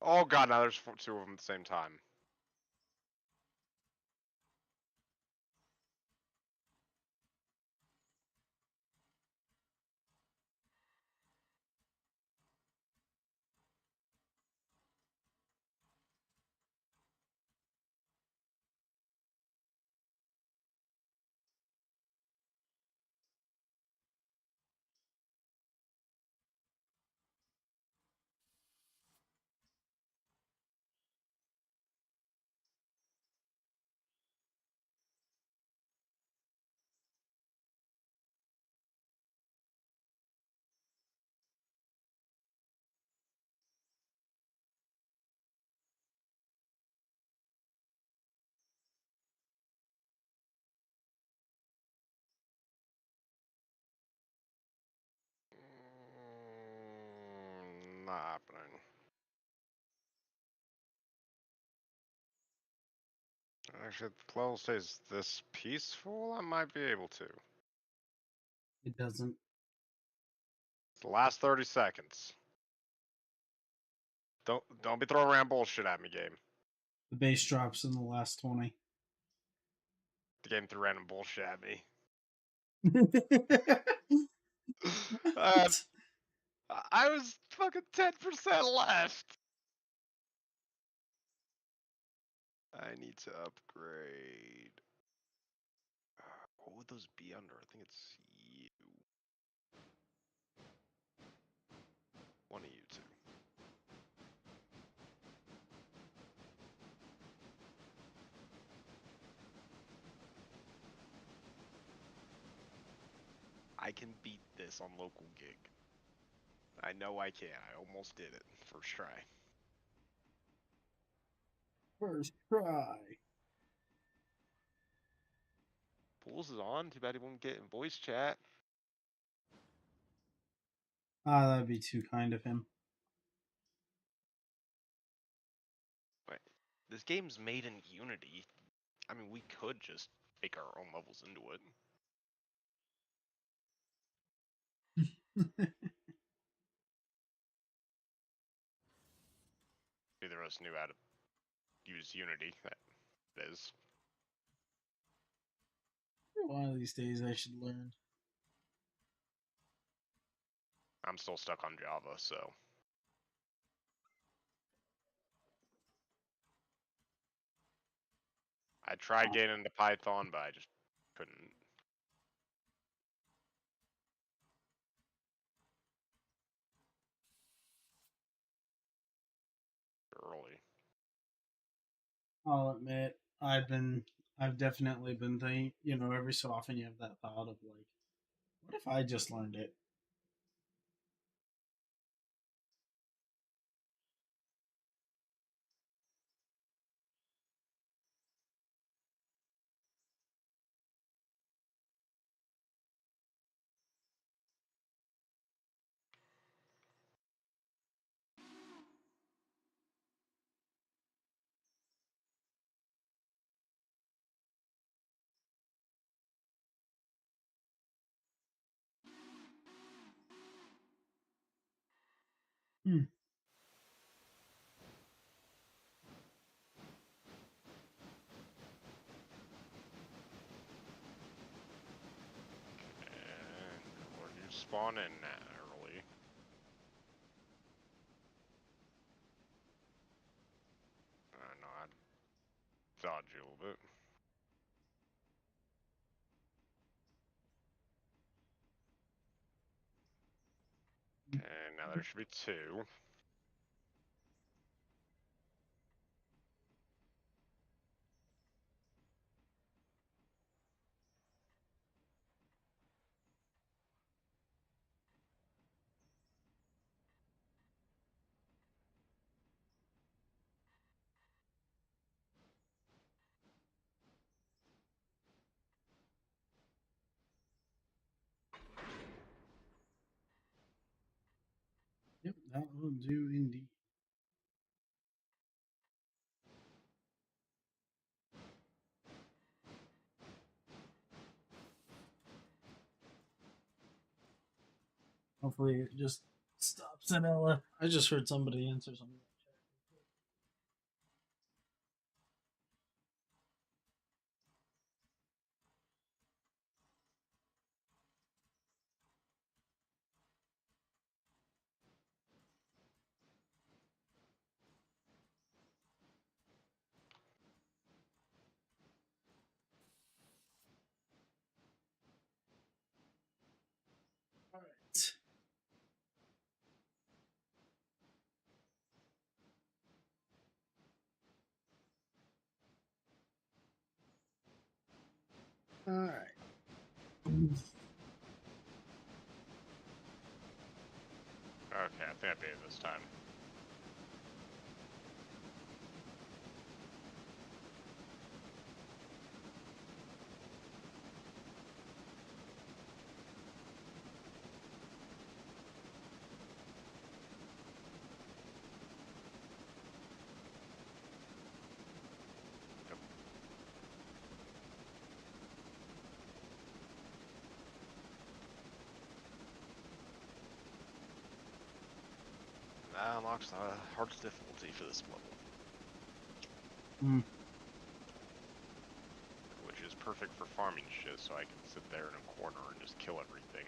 C: Oh god, now there's two of them at the same time. Not happening. Actually, if the level stays this peaceful, I might be able to.
A: It doesn't.
C: It's the last 30 seconds. Don't be throwing around bullshit at me, game.
A: The base drops in the last 20.
C: The game threw random bullshit at me.
A: What?
C: I was fucking 10% left. I need to upgrade. What would those be under? I think it's you. One of you two. I can beat this on local gig. I know I can. I almost did it. First try.
A: First try.
C: Pools is on. Too bad he won't get in voice chat.
A: Ah, that'd be too kind of him.
C: Wait, this game's made in Unity. I mean, we could just make our own levels into it. Neither of us knew how to use Unity. That is.
A: One of these days I should learn.
C: I'm still stuck on Java, so. I tried getting into Python, but I just couldn't.
A: I'll admit, I've definitely been thinking, every so often you have that thought of like, what if I just learned it? Hmm.
C: And where do you spawn in that early? No, I dodge you a little bit. Okay, now there should be two.
A: Yep, that will do indeed. Hopefully it just stops in Ella. I just heard somebody answer something. All right. All right.
C: Okay, I think I beat it this time. Yep. That unlocks the hardest difficulty for this level.
A: Mm.
C: Which is perfect for farming shit, so I can sit there in a corner and just kill everything.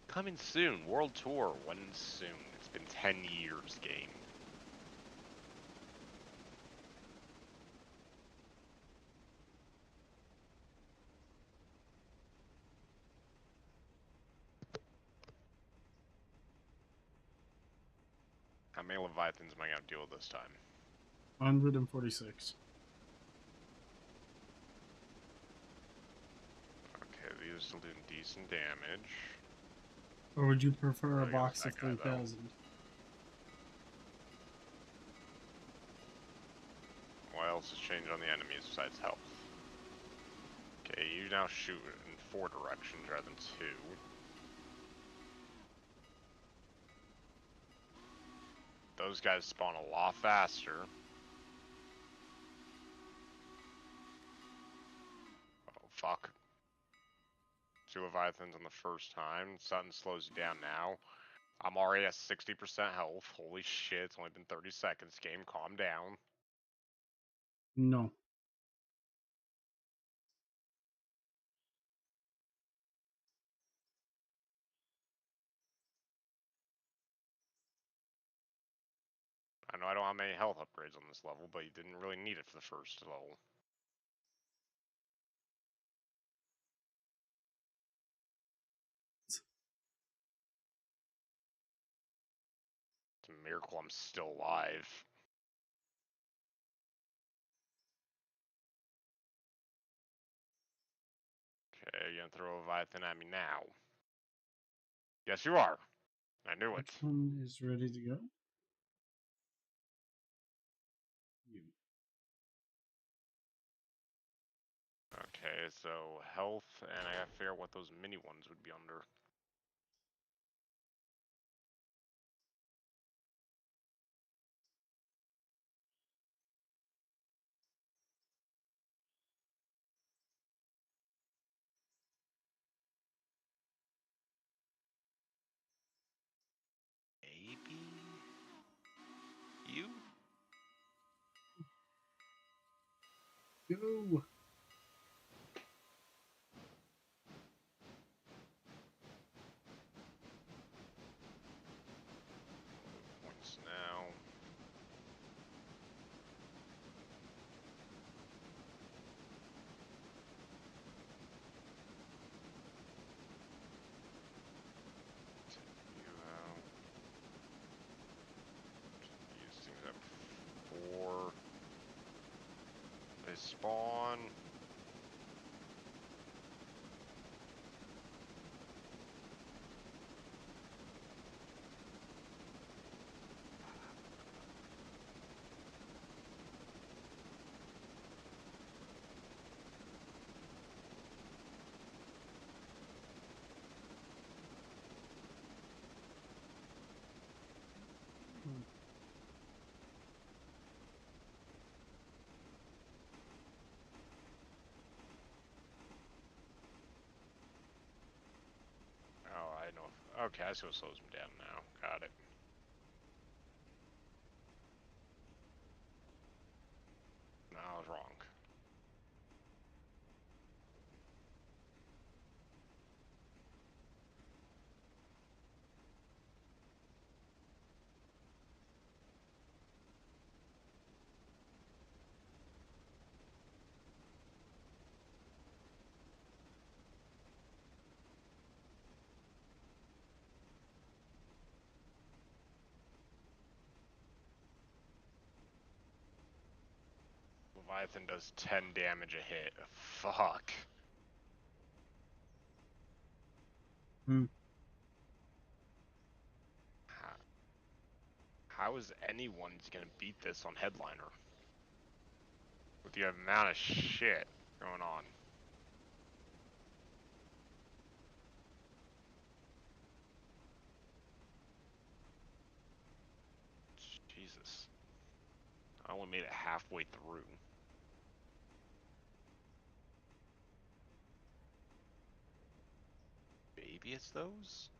C: Coming soon, World Tour, when soon? It's been 10 years, game. How many Leviathans am I gonna deal with this time?
A: 146.
C: Okay, these are still doing decent damage.
A: Or would you prefer a
C: Really against
A: box of
C: that guy, though.
A: 3,000?
C: What else has changed on the enemies besides health? Okay, you now shoot in 4 directions rather than 2. Those guys spawn a lot faster. Oh, fuck. 2 Leviathans on the first time. Something slows you down now. I'm already at 60% health. Holy shit, it's only been 30 seconds. Game, calm down.
A: No.
C: I know I don't have many health upgrades on this level, but you didn't really need it for the first level. miracle I'm still alive. Okay, you're gonna throw a Leviathan at me now. Yes, you are. I knew it.
A: Which one is ready to go? You.
C: Okay, so health, and I gotta figure out what those mini ones would be under. Maybe you?
A: Go.
C: Points now. Take you out. These things have 4. They spawn. Oh, I know. Okay, I see what slows them down now. Got it. No, I was wrong. Leviathan does 10 damage a hit. Fuck.
A: Hmm.
C: How is anyone gonna beat this on Headliner? With the amount of shit going on. Jesus. I only made it halfway through. Maybe it's those?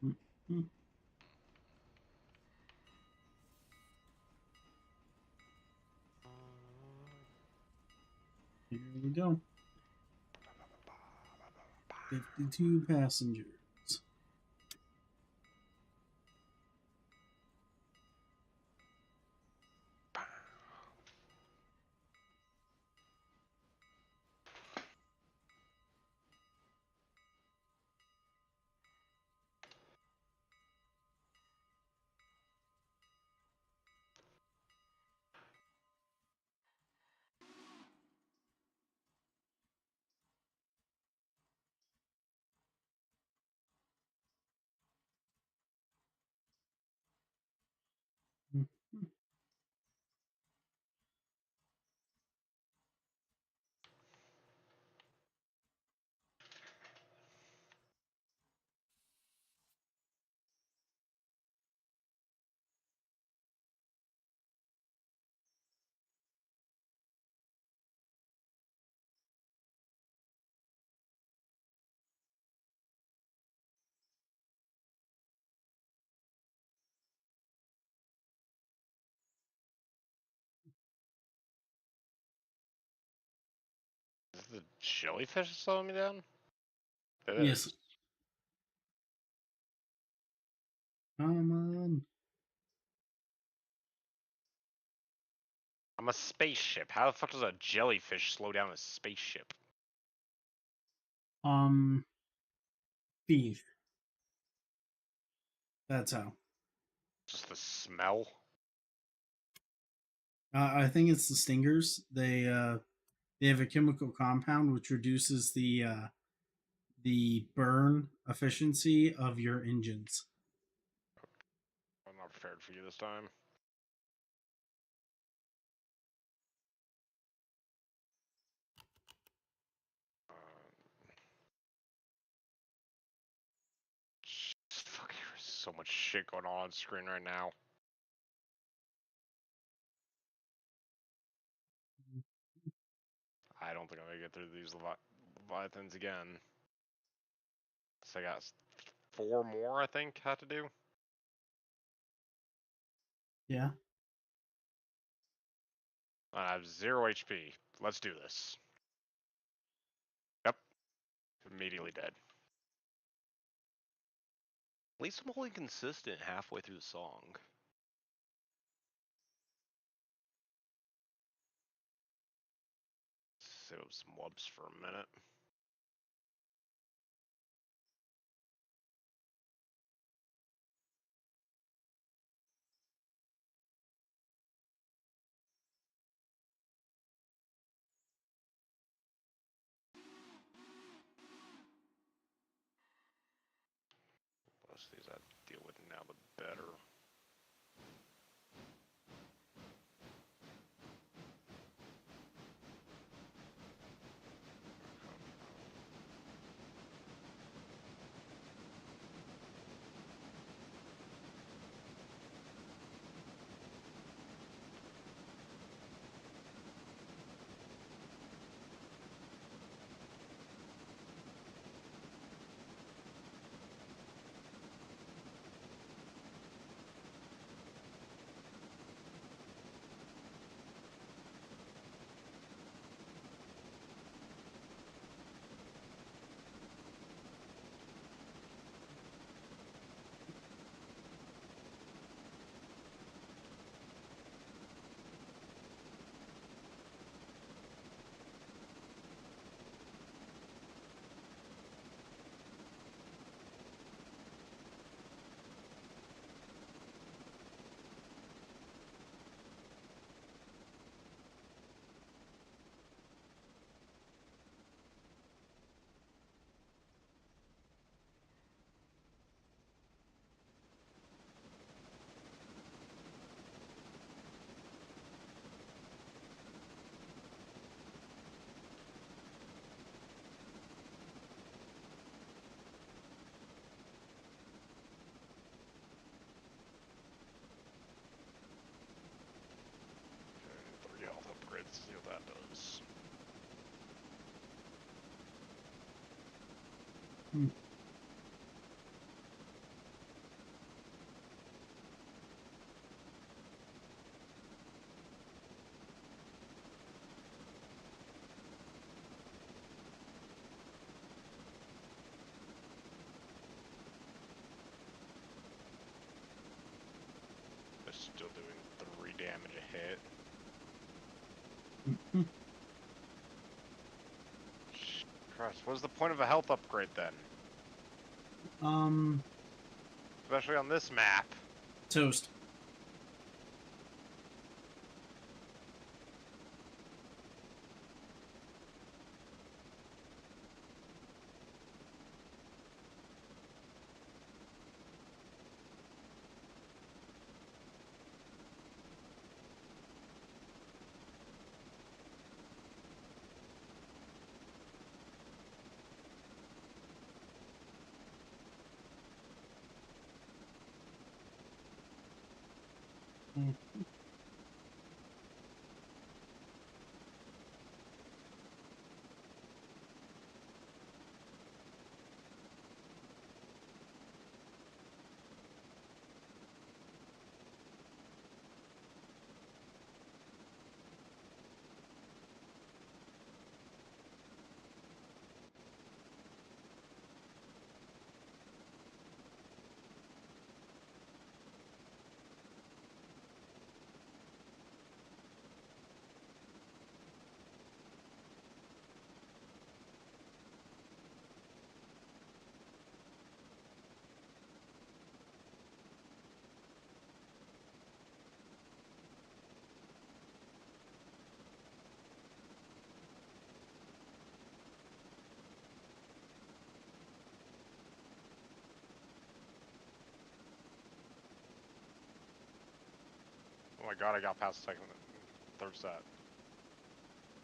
A: Mm. Here we go. 52 passengers. Mm.
C: Is the jellyfish slowing me down? It
A: Yes.
C: is.
A: Come on.
C: I'm a spaceship. How the fuck does a jellyfish slow down a spaceship?
A: Feed. That's how.
C: Just the smell?
A: I think it's the stingers. They have a chemical compound which reduces the burn efficiency of your engines.
C: I'm not prepared for you this time. Fuck, there's so much shit going on screen right now. I don't think I'm gonna get through these Leviathans again. So I got 4 more, I think, had to do.
A: Yeah.
C: I have 0 HP. Let's do this. Yep. Immediately dead.
D: At least I'm holding consistent halfway through the song.
C: Save up some wubs for a minute. The less of these I deal with now, the better. Okay, 3 health upgrades, see what that does.
A: Hmm.
C: Still doing 3 damage a hit. Christ, what's the point of a health upgrade then? Especially on this map.
A: Toast.
C: Oh my god, I got past the third set.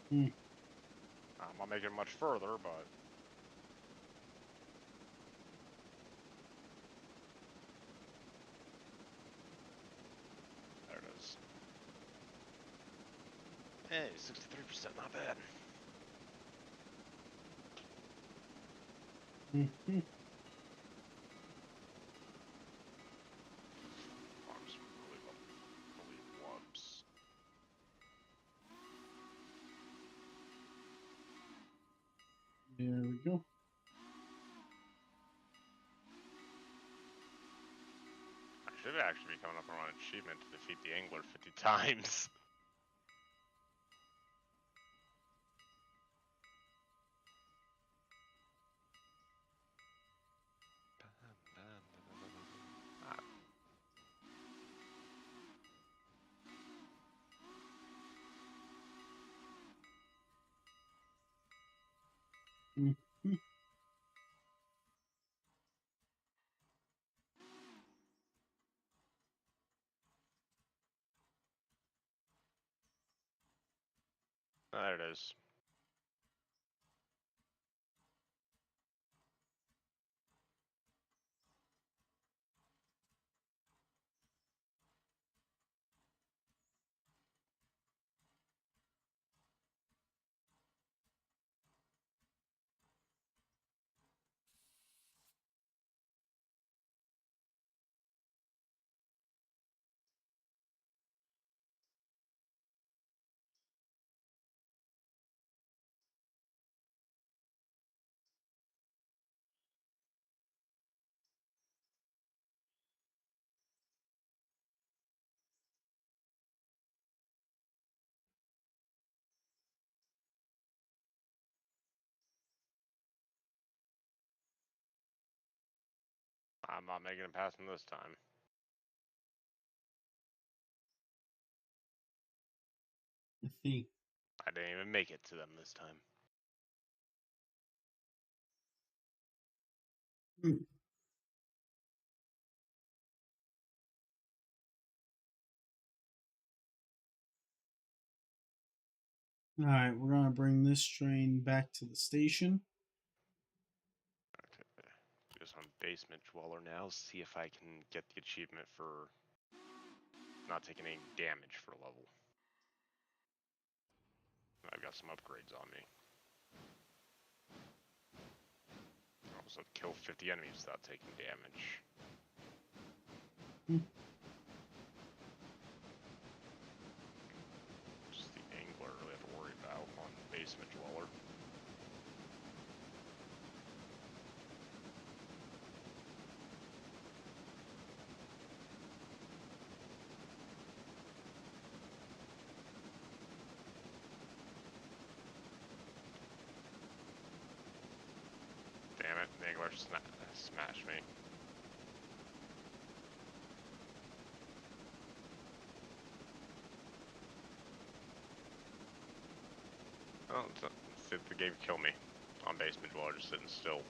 A: Hmm.
C: I'm not making it much further, but... There it is. Hey, 63%, not bad. I'm just really whoops.
A: There we go.
C: I should actually be coming up on an achievement to defeat the angler 50 times. There it is. I'm not making it past him this time.
A: I see.
C: I didn't even make it to them this time.
A: All right, we're gonna bring this train back to the station.
C: Okay. Just on basement dweller now. See if I can get the achievement for not taking any damage for a level. I've got some upgrades on me. Also kill 50 enemies without taking damage. Just the angler I really have to worry about on basement dweller. smash me. Oh, see the game kill me. On basement dweller just sitting still.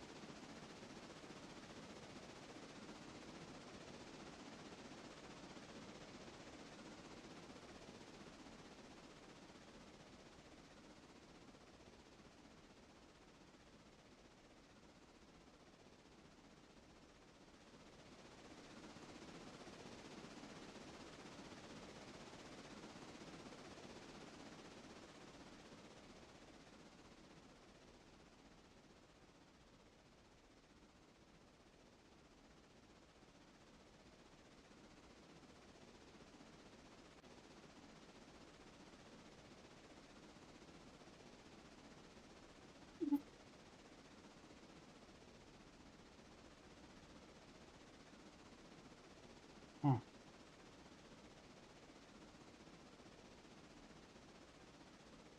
A: Huh.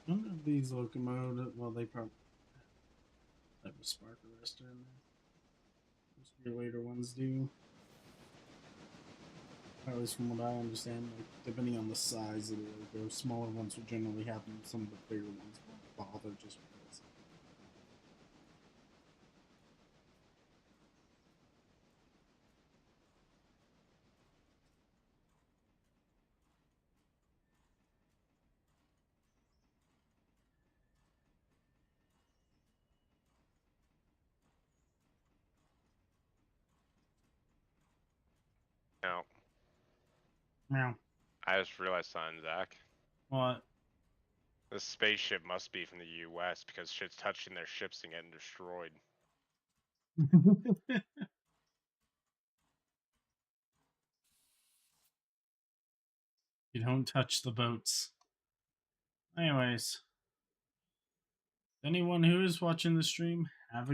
A: None of these locomotive. Well, they probably have a spark arrestor in there. Most of your later ones do. At least from what I understand, like depending on the size of the logo, smaller ones will generally have them. Some of the bigger ones won't bother just because.
C: No,
A: Meow.
C: I just realized something, Zach.
A: What?
C: This spaceship must be from the U.S. because shit's touching their ships and getting destroyed.
A: You don't touch the boats. Anyways, anyone who is watching the stream, have a